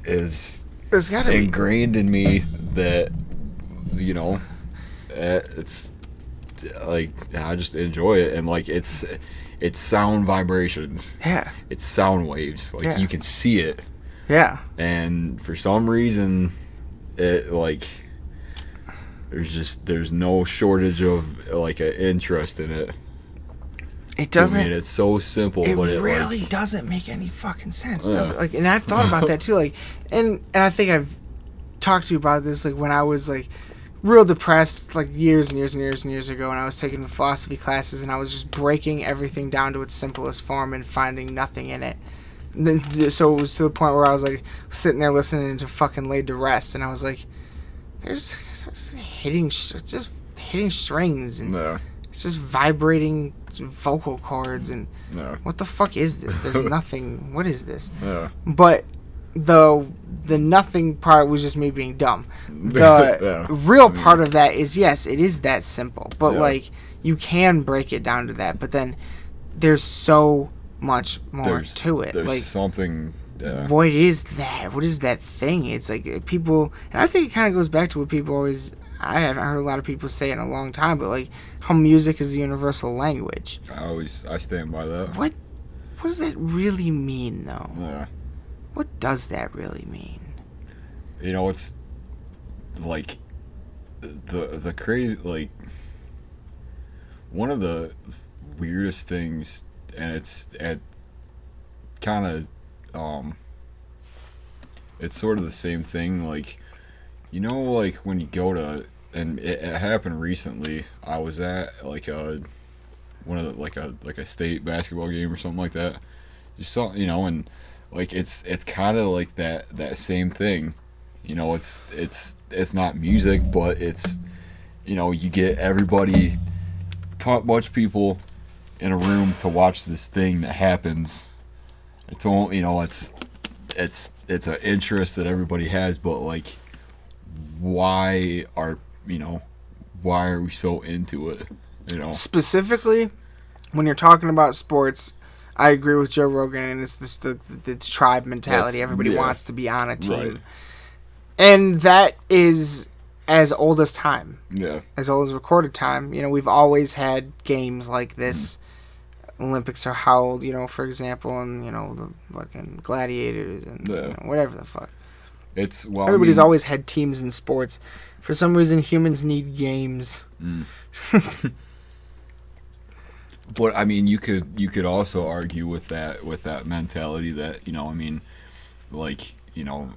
is ingrained in me that it's like I just enjoy it, and like it's sound vibrations. Yeah. It's sound waves. Like you can see it. Yeah. And for some reason, it like there's no shortage of like an interest in it. It doesn't. I mean, it's so simple, but it really doesn't make any fucking sense, does it? Like, and I've thought about that too. Like, and I think I've talked to you about this. Like, when I was like real depressed, like years and years and years and years ago, and I was taking philosophy classes, and I was just breaking everything down to its simplest form and finding nothing in it. And then, so it was to the point where I was like sitting there listening to fucking Laid to Rest, and I was like, it's just hitting strings, and it's just vibrating vocal cords, and what the fuck is this? There's nothing. What is this? But the nothing part was just me being dumb. The real part of that is, yes, it is that simple, but like you can break it down to that, but then there's so much more to it. There's like something. What is that? What is that thing? It's like people, and I think it kind of goes back to what people always. I haven't heard a lot of people say in a long time, but like how music is a universal language. I stand by that. What does that really mean, though? Yeah. What does that really mean? It's like the crazy, like one of the weirdest things, and it's kind of it's sort of the same thing, like like when you go to and it happened recently. I was at like a one of the, like a state basketball game or something like that. Just saw, and like it's kind of like that same thing. It's not music, but it's you get everybody, top bunch of people in a room to watch this thing that happens. It's all it's an interest that everybody has, but like why are why are we so into it? Specifically, when you're talking about sports, I agree with Joe Rogan, and it's this the tribe mentality. Everybody wants to be on a team, right. And that is as old as time. Yeah, as old as recorded time. We've always had games like this. Olympics are held, for example, and the fucking gladiators and whatever the fuck. Everybody's always had teams in sports. For some reason, humans need games. But I mean, you could also argue with that mentality that like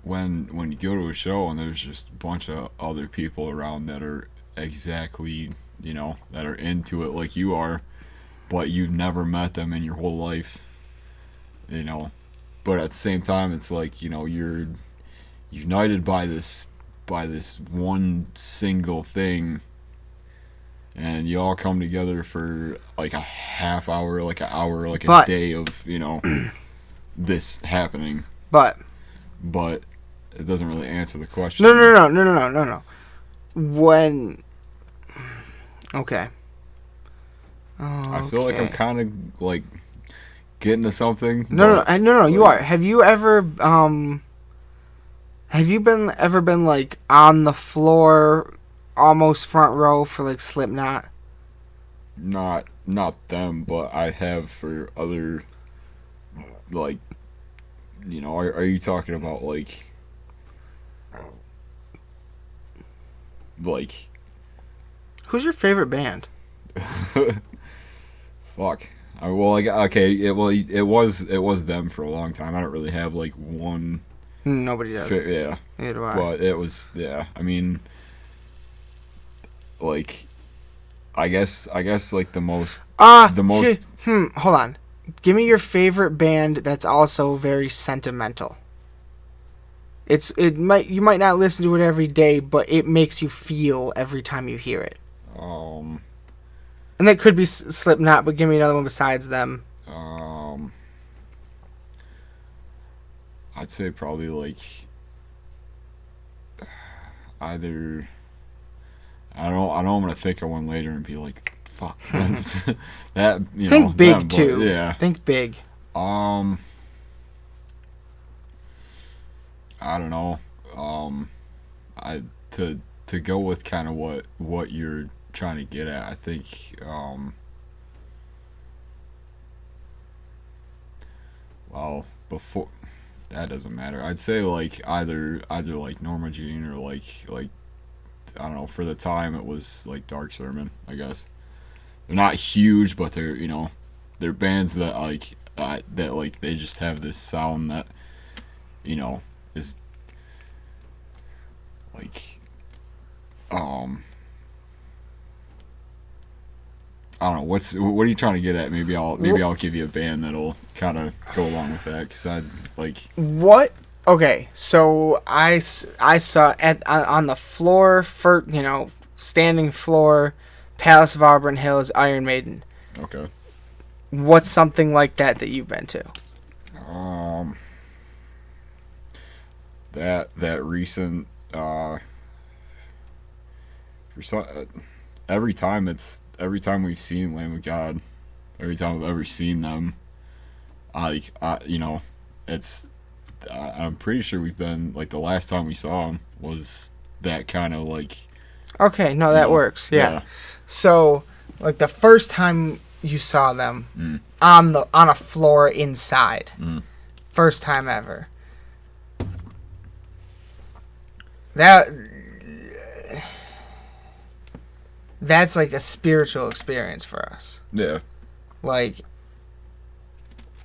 when you go to a show and there's just a bunch of other people around that are exactly that are into it like you are, but you've never met them in your whole life, but at the same time it's like you're united by this one single thing, and you all come together for like a half hour, like an hour, like a day of this happening. But it doesn't really answer the question. No. When okay. I feel like I'm kind of like getting to something. No. You are. Have you ever been like on the floor, almost front row for like Slipknot? Not them, but I have for other like are you talking about like who's your favorite band? Fuck. Okay. It was them for a long time. I don't really have like one. Nobody does. Yeah. Neither do I. But it was I mean, like, I guess like the most. Hold on. Give me your favorite band that's also very sentimental. You might not listen to it every day, but it makes you feel every time you hear it. And that could be Slipknot, but give me another one besides them. I'd say probably like either I don't know. I'm gonna think of one later and be like, fuck, that's that. Think big them, too. Yeah. Think big. I don't know. To go with kind of what you're trying to get at, I think well, before that doesn't matter. I'd say like either like Norma Jean or like I don't know, for the time it was like Dark Sermon, I guess. They're not huge, but they're bands that like that like they just have this sound that is like I don't know, what are you trying to get at? Maybe I'll give you a band that'll kind of go along with that, because I like what. Okay, so I saw on the floor for standing floor, Palace of Auburn Hills, Iron Maiden. Okay. What's something like that you've been to? That recent every time we've seen Lamb of God, every time I've ever seen them, it's I'm pretty sure we've been like the last time we saw them was that kind of like. Okay, no, that works. Yeah. So, like the first time you saw them on a floor inside, first time ever. That's like a spiritual experience for us. Yeah. Like,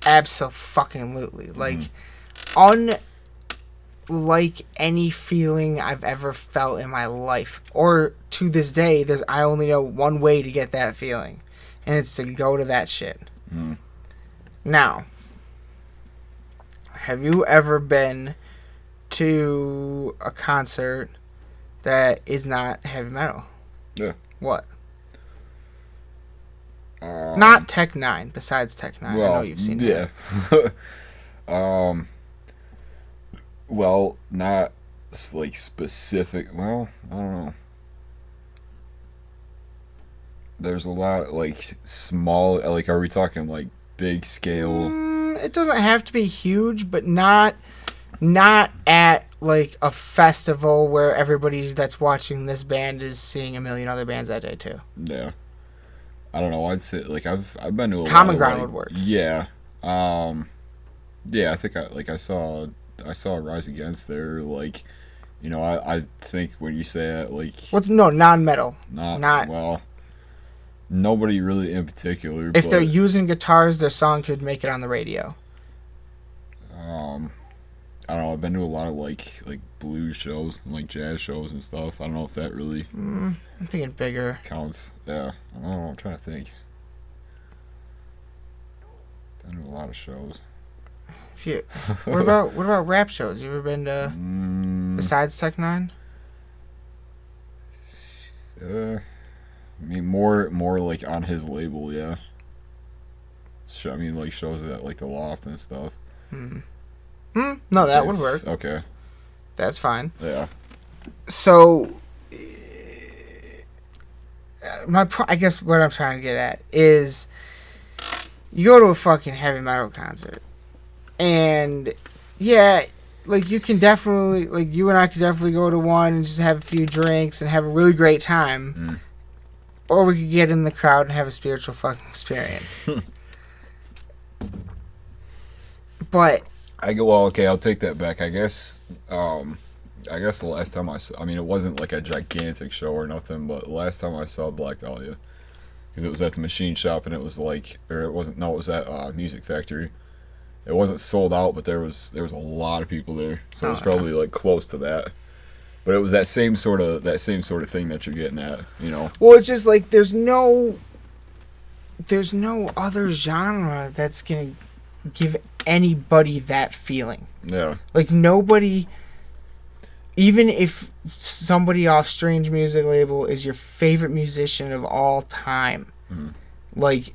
abso-fucking-lutely. Like, like any feeling I've ever felt in my life. Or to this day, I only know one way to get that feeling. And it's to go to that shit. Mm. Now, have you ever been to a concert that is not heavy metal? Yeah. What? Not Tech 9, besides Tech 9. Well, I know you've seen that. Yeah. Well, not like specific. Well, I don't know. There's a lot like small. Like, are we talking like big scale? It doesn't have to be huge, but not at like a festival where everybody that's watching this band is seeing a million other bands that day too. Yeah. I don't know. I'd say like I've been to a Common lot Ground of, like, would work. Yeah. Yeah. I think I saw Rise Against there. Like, you know, I think when you say it, like, non-metal? Not well. Nobody really in particular. If they're using guitars, their song could make it on the radio. I don't know. I've been to a lot of like blues shows and like jazz shows and stuff. I don't know if that really. I'm thinking bigger. Counts. Yeah. I don't know. I'm trying to think. Been to a lot of shows. What about rap shows? You ever been to besides Tech 9? I mean, more like on his label, yeah. I mean, like shows at like the Loft and stuff. No, that would work. Okay. That's fine. Yeah. So, I guess what I'm trying to get at is, you go to a fucking heavy metal concert, and yeah, like you can definitely, like you and I could definitely go to one and just have a few drinks and have a really great time, or we could get in the crowd and have a spiritual fucking experience. But well, okay, I'll take that back. I guess the last time I mean, it wasn't like a gigantic show or nothing, but the last time I saw Black Dahlia, because it was at the Machine Shop, and it was like, or it wasn't, no, it was at Music Factory. It wasn't sold out, but there was a lot of people there, so it was probably like close to that. But it was that same sort of thing that you're getting at, you know. Well, it's just like there's no other genre that's gonna give anybody that feeling. Yeah. Like nobody, even if somebody off Strange Music label is your favorite musician of all time, like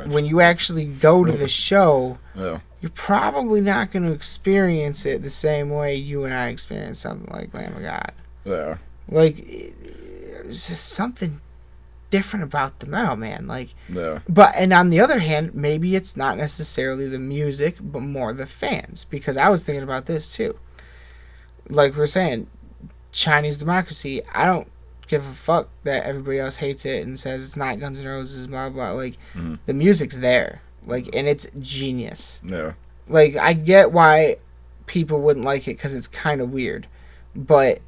when you actually go to the show, you're probably not going to experience it the same way you and I experience something like Lamb of God. Yeah. Like it's just something different about the metal, man. Like, and on the other hand, maybe it's not necessarily the music, but more the fans. Because I was thinking about this too. Like we're saying, Chinese Democracy. I don't give a fuck that everybody else hates it and says it's not Guns N' Roses, blah blah. Like, the music's there, like, and it's genius. Yeah. Like, I get why people wouldn't like it because it's kind of weird, but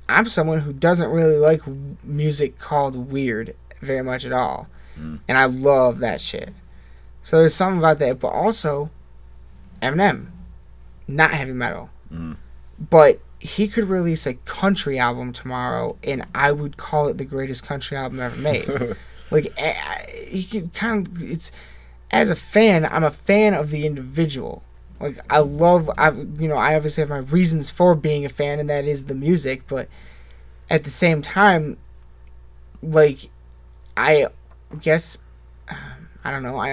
I'm someone who doesn't really like music called weird very much at all. And I love that shit. So there's something about that. But also, Eminem, not heavy metal. But he could release a country album tomorrow, and I would call it the greatest country album ever made. Like, he could kind of, it's, as a fan, I'm a fan of the individual. Like, I obviously have my reasons for being a fan, and that is the music, but at the same time, like, I guess, I don't know, I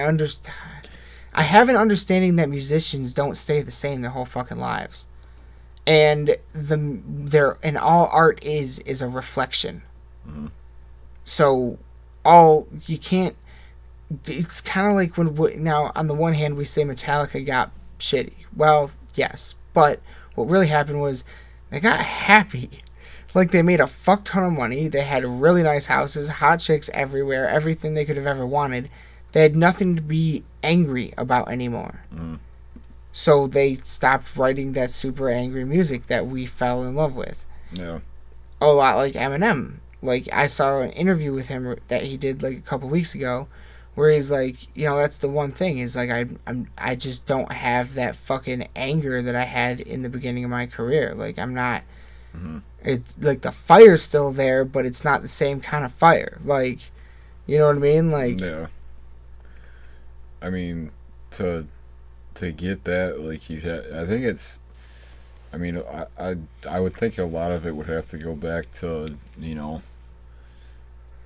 have an understanding that musicians don't stay the same their whole fucking lives. And and all art is a reflection. So, you can't, it's kind of like now, on the one hand, we say Metallica got shitty. Well, yes, but what really happened was they got happy. Like, they made a fuck ton of money. They had really nice houses, hot chicks everywhere, everything they could have ever wanted. They had nothing to be angry about anymore. So they stopped writing that super angry music that we fell in love with. Yeah. A lot like Eminem. Like, I saw an interview with him that he did like a couple weeks ago Where he's like, that's the one thing is like I just don't have that fucking anger that I had in the beginning of my career. Like I'm not. Mm-hmm. It's like the fire's still there, but it's not the same kind of fire. Like, you know what I mean? Like, yeah. I mean, to get that, like you had, I think it's. I mean, I would think a lot of it would have to go back to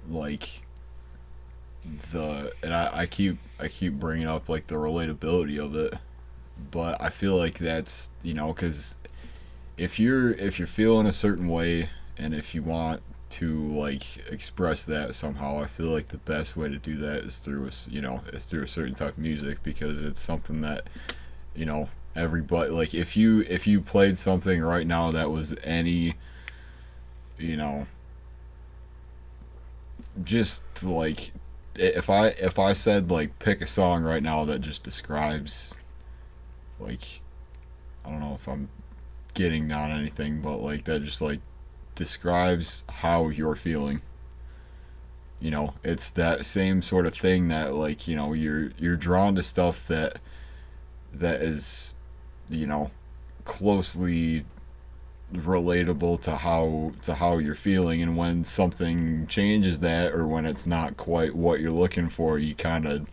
like and I keep bringing up like the relatability of it, but I feel like that's because if you're feeling a certain way and if you want to like express that somehow, I feel like the best way to do that is through a certain type of music, because it's something that everybody, like if you played something right now that was any just like if I said like pick a song right now that just describes, like, I don't know if I'm getting on anything, but like that just like describes how you're feeling. It's that same sort of thing that like you're drawn to stuff that is closely relatable to how you're feeling, and when something changes that, or when it's not quite what you're looking for, you kind of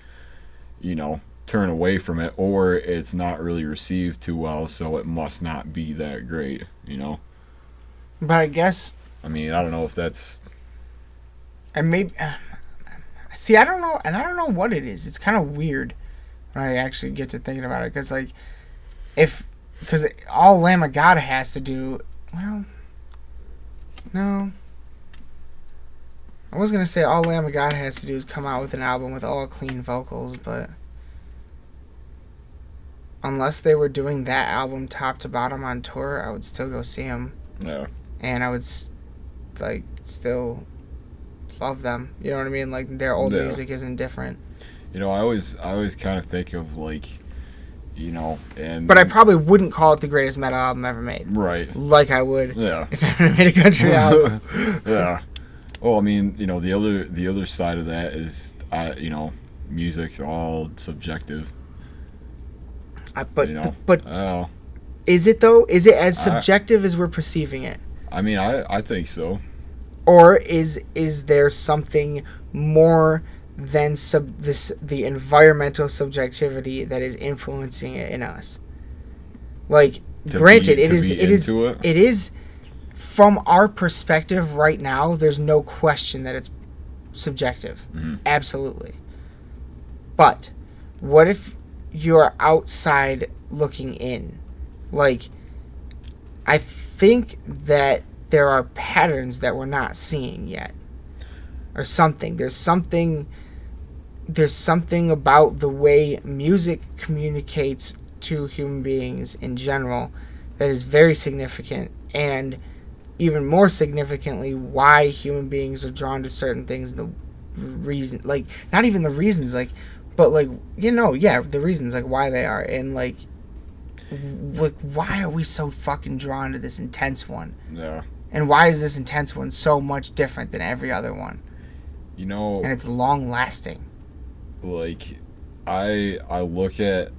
turn away from it, or it's not really received too well, so it must not be that great. But I guess, I mean, I don't know if that's, and maybe see, I don't know, and I don't know what it is. It's kind of weird when I actually get to thinking about it, because like because all Lamb of God has to do, well, no, I was gonna say all Lamb of God has to do is come out with an album with all clean vocals, but unless they were doing that album top to bottom on tour, I would still go see them. no. And I would like still love them. You know what I mean? Like their old music isn't different. I always kind of think of like, and but I probably wouldn't call it the greatest metal album ever made. Right. Like I would. Yeah. If I ever made a country album. Yeah. Well, I mean, the other side of that is, music's all subjective. But is it though? Is it as subjective as we're perceiving it? I mean, I think so. Or is there something more than the environmental subjectivity that is influencing it in us? Like, granted, it is from our perspective right now. There's no question that it's subjective, absolutely. But what if you're outside looking in? Like, I think that there are patterns that we're not seeing yet, or something. There's something about the way music communicates to human beings in general that is very significant, and even more significantly, why human beings are drawn to certain things. The reason, like, not even the reasons, like, but like, the reasons, like why they are, and like why are we so fucking drawn to this intense one? Yeah. And why is this intense one so much different than every other one? And it's long lasting. Like, I look at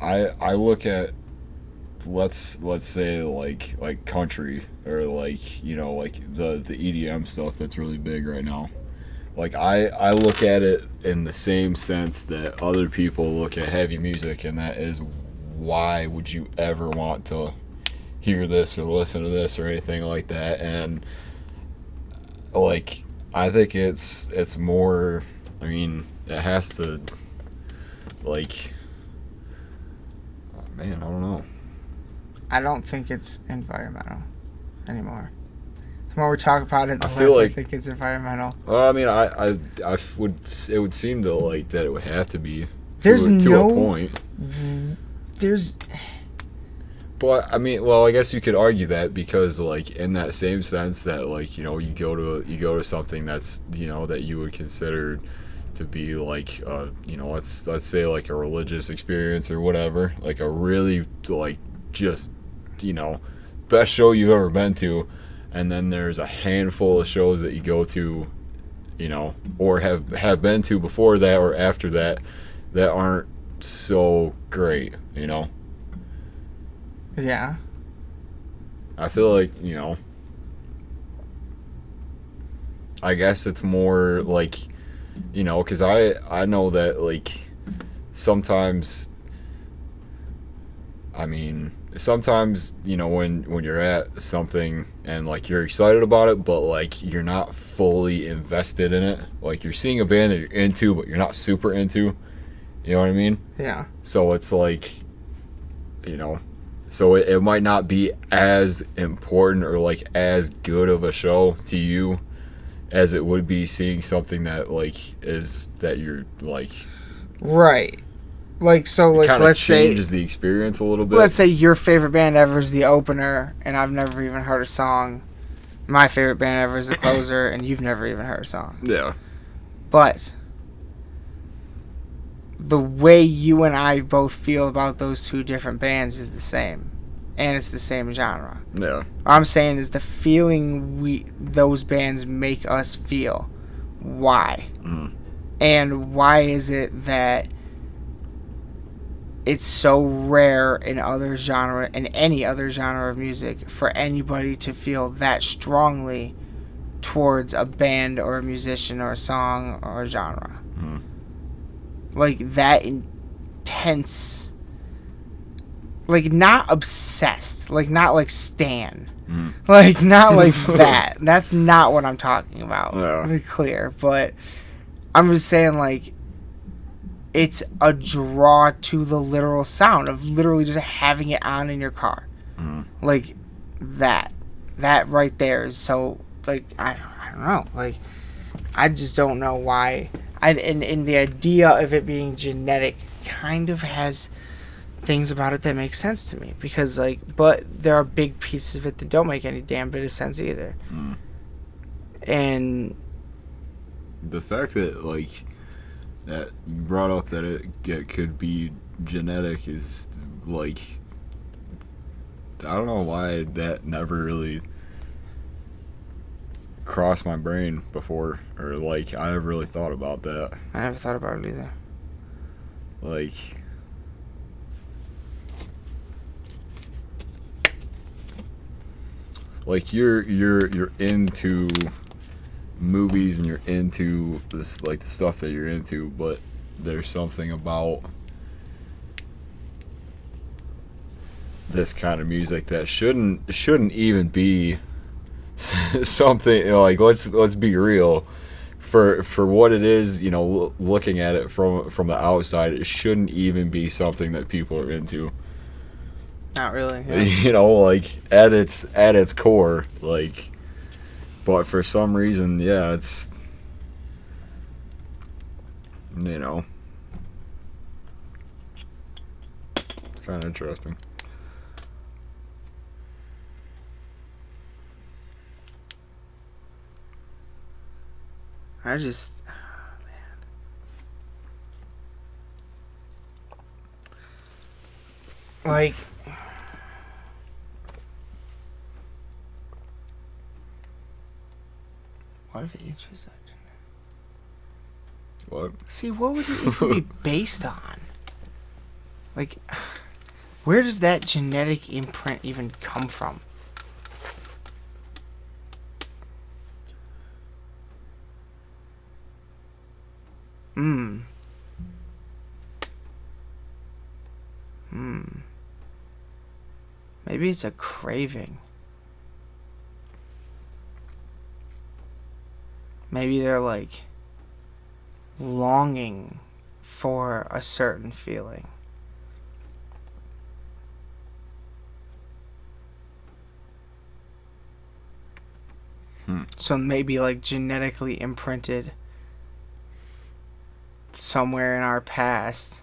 I look at, let's say like country, or like like the EDM stuff that's really big right now. Like I look at it in the same sense that other people look at heavy music, and that is, why would you ever want to hear this or listen to this or anything like that? And like, I think it's more, I mean, it has to, like, oh man, I don't know. I don't think it's environmental anymore. The more we talk about it, the less like, I think it's environmental. Well, I mean, it would seem to like that it would have to be to a point. But I mean, well, I guess you could argue that, because like in that same sense that, like, you go to something that's that you would consider to be like let's say like a religious experience or whatever, like a really like just best show you've ever been to. and then there's a handful of shows that you go to, you know, or have been to before that or after that aren't so great, you know. Yeah. I feel like, you know, I guess it's more like, you know, because I know that, like, sometimes, I mean, sometimes, you know, when you're at something and, like, you're excited about it, but, like, you're not fully invested in it. Like, you're seeing a band that you're into, but you're not super into. You know what I mean? Yeah. So it's like, you know, so it might not be as important or, like, as good of a show to you as it would be seeing something that, like, is that you're, like, right. Like, so, like, let's say changes the experience a little bit. Let's say your favorite band ever is the opener, and I've never even heard a song. My favorite band ever is the closer, and you've never even heard a song. Yeah. But the way you and I both feel about those two different bands is the same, and it's the same genre. Yeah. What I'm saying is the feeling those bands make us feel. Why? Mm. And why is it that it's so rare in any other genre of music, for anybody to feel that strongly towards a band or a musician or a song or a genre? Mm. Like, that intense, like, not obsessed, like, not like Stan, like, not like that. That's not what I'm talking about. Yeah. To be clear, but I'm just saying, like, it's a draw to the literal sound of literally just having it on in your car. Like, that right there is so, like, I don't know, like, I just don't know why. And the idea of it being genetic kind of has things about it that make sense to me, because, like, but there are big pieces of it that don't make any damn bit of sense either. And the fact that, like, that you brought up that it could be genetic is, like, I don't know why that never really crossed my brain before, or, like, I never really thought about that. I never thought about it either. Like you're into movies and you're into this, like, the stuff that you're into, but there's something about this kind of music that shouldn't even be something, you know, like, let's be real, for what it is, you know, looking at it from the outside, it shouldn't even be something that people are into. Not really. Yeah. You know, like, at its core, like, but for some reason, yeah, it's, you know, kind of interesting. I just, man. Like, what if it choose that? What? See, what would it even be based on? Like, where does that genetic imprint even come from? Maybe it's a craving. Maybe they're, like, longing for a certain feeling. So maybe, like, genetically imprinted somewhere in our past,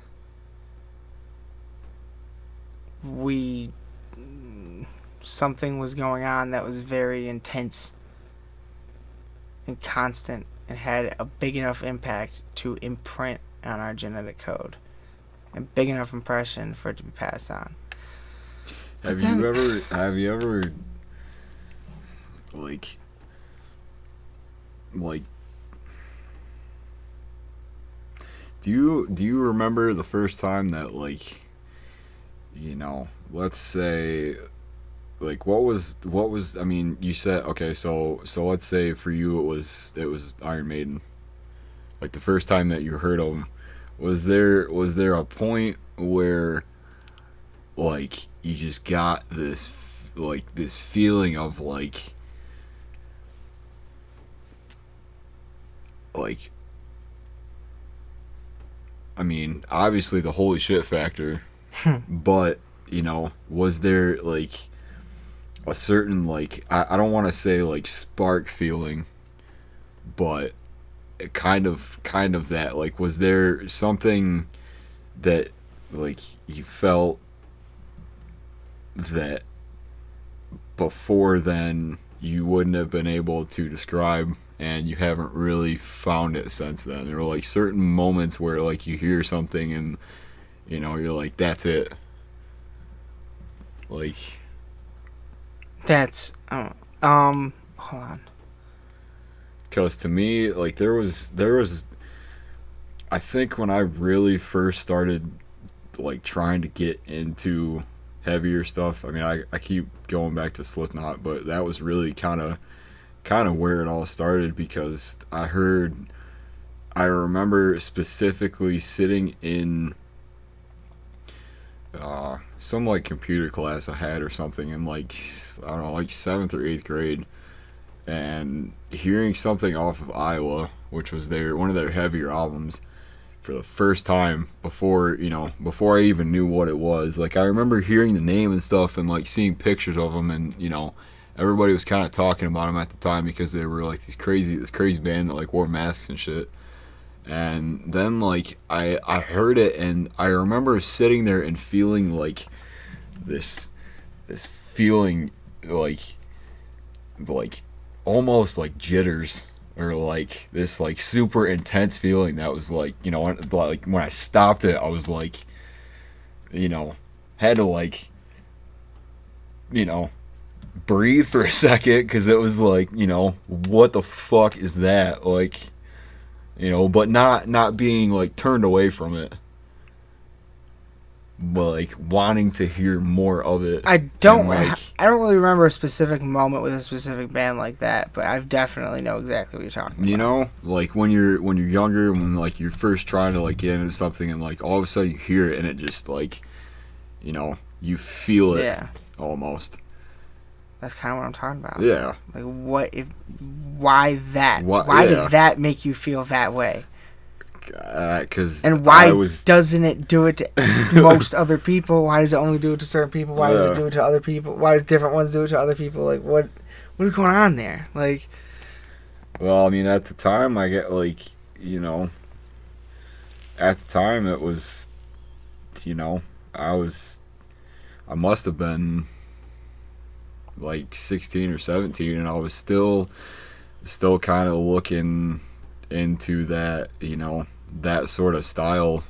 something was going on that was very intense and constant and had a big enough impact to imprint on our genetic code, and big enough impression for it to be passed on. Have you ever like like do you remember the first time that, like, let's say, like, what was I mean, you said, okay, so let's say for you it was Iron Maiden. Like, the first time that you heard them, was there a point where, like, you just got this feeling of like I mean, obviously the holy shit factor, but, was there, like, a certain, like, I don't want to say, like, spark feeling, but it kind of that, like, was there something that, like, you felt that before then you wouldn't have been able to describe, and you haven't really found it since then? There were, like, certain moments where, like, you hear something and, you're like, that's it. Like, That's hold on. because to me, like, there was I think when I really first started, like, trying to get into heavier stuff. I mean, I keep going back to Slipknot, but that was really kind of where it all started, because I remember specifically sitting in some, like, computer class I had or something in, like, I don't know, like 7th or 8th grade, and hearing something off of Iowa, which was one of their heavier albums, for the first time before I even knew what it was. Like, I remember hearing the name and stuff, and, like, seeing pictures of them, and, everybody was kind of talking about them at the time because they were, like, this crazy band that, like, wore masks and shit. And then, like, I heard it, and I remember sitting there and feeling, like, this feeling, like almost like jitters, or, like, this, like, super intense feeling that was, like, like, when I stopped it, I was like, had to, like, breathe for a second, because it was like, what the fuck is that, like, but not being, like, turned away from it, but, like, wanting to hear more of it. I don't like, I don't really remember a specific moment with a specific band like that, but I definitely know exactly what you're talking about. Like, when you're younger, when, like, you're first trying to, like, get into something, and, like, all of a sudden you hear it, and it just, like, you feel it. Yeah. Almost. That's kind of what I'm talking about. Yeah. Like, why that? Why did that make you feel that way? Because and why doesn't it do it to most other people? Why does it only do it to certain people? Why does it do it to other people? Why do different ones do it to other people? Like, what is going on there? Like, well, I mean, at the time, I get, like, at the time it was, I must have been, like, 16 or 17, and I was still kind of looking into that, that sort of style.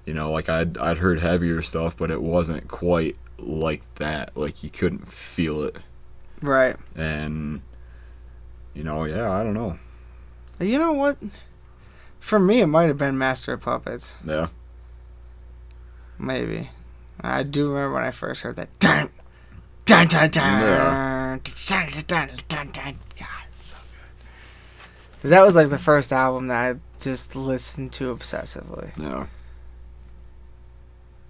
Like, I'd heard heavier stuff, but it wasn't quite like that. Like, you couldn't feel it. Right. And, yeah, I don't know. You know what? For me, it might have been Master of Puppets. Yeah. Maybe. I do remember when I first heard that. Dun, dun, dun, dun, yeah. Dun, dun, dun, dun, dun. God, it's so good. Because that was, like, the first album that I just listened to obsessively. Yeah.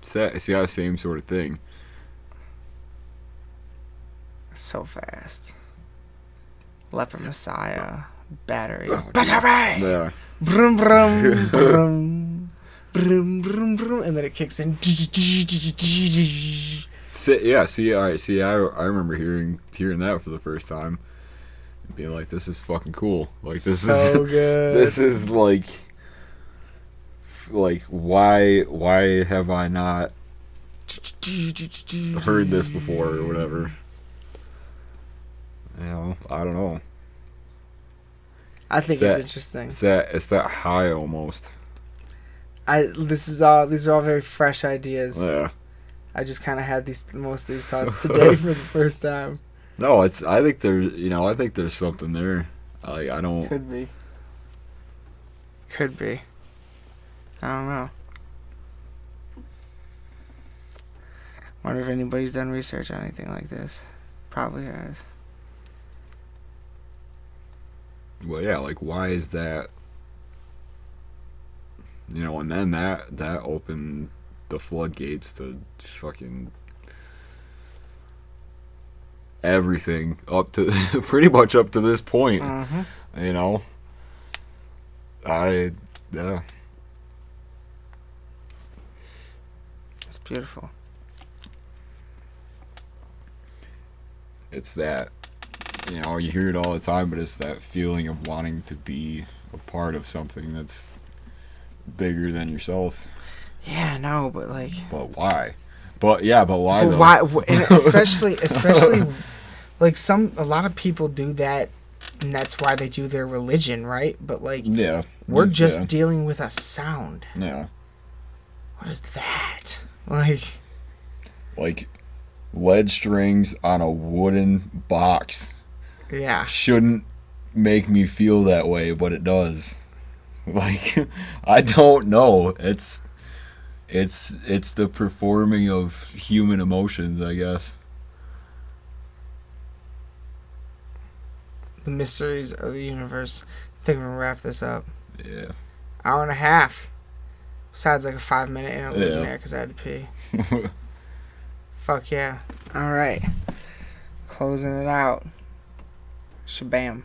It's got the same sort of thing. So fast. Leper Messiah. Battery. Oh, Battery! Yeah. Brum, brum, brum. Brum, brum, brum. And then it kicks in. I remember hearing that for the first time. And being like, this is fucking cool. Like, this so is good. This is like why have I not heard this before, or whatever? I don't know. I think it's interesting. It's that high almost. These are all very fresh ideas. Yeah. I just kind of had most of these thoughts today for the first time. No, it's. I think there's. I think there's something there. Like I don't. Could be. Could be. I don't know. Wonder if anybody's done research on anything like this. Probably has. Well, yeah. Like, why is that? And then that opened the floodgates to fucking everything up to pretty much up to this point. Mm-hmm. You know, I yeah. It's beautiful. It's that you hear it all the time, but it's that feeling of wanting to be a part of something that's bigger than yourself. Yeah, no, but like. But why? But yeah, but why? But though? why? And especially, like a lot of people do that, and that's why they do their religion, right? But like, Yeah, we're just dealing with a sound. Yeah. What is that? Like lead strings on a wooden box. Yeah. Shouldn't make me feel that way, but it does. Like, I don't know. It's the performing of human emotions, I guess. The mysteries of the universe. I think we're gonna wrap this up. Yeah. Hour and a half. Besides like a 5-minute interlude in there because I had to pee. Fuck yeah. Alright. Closing it out. Shabam.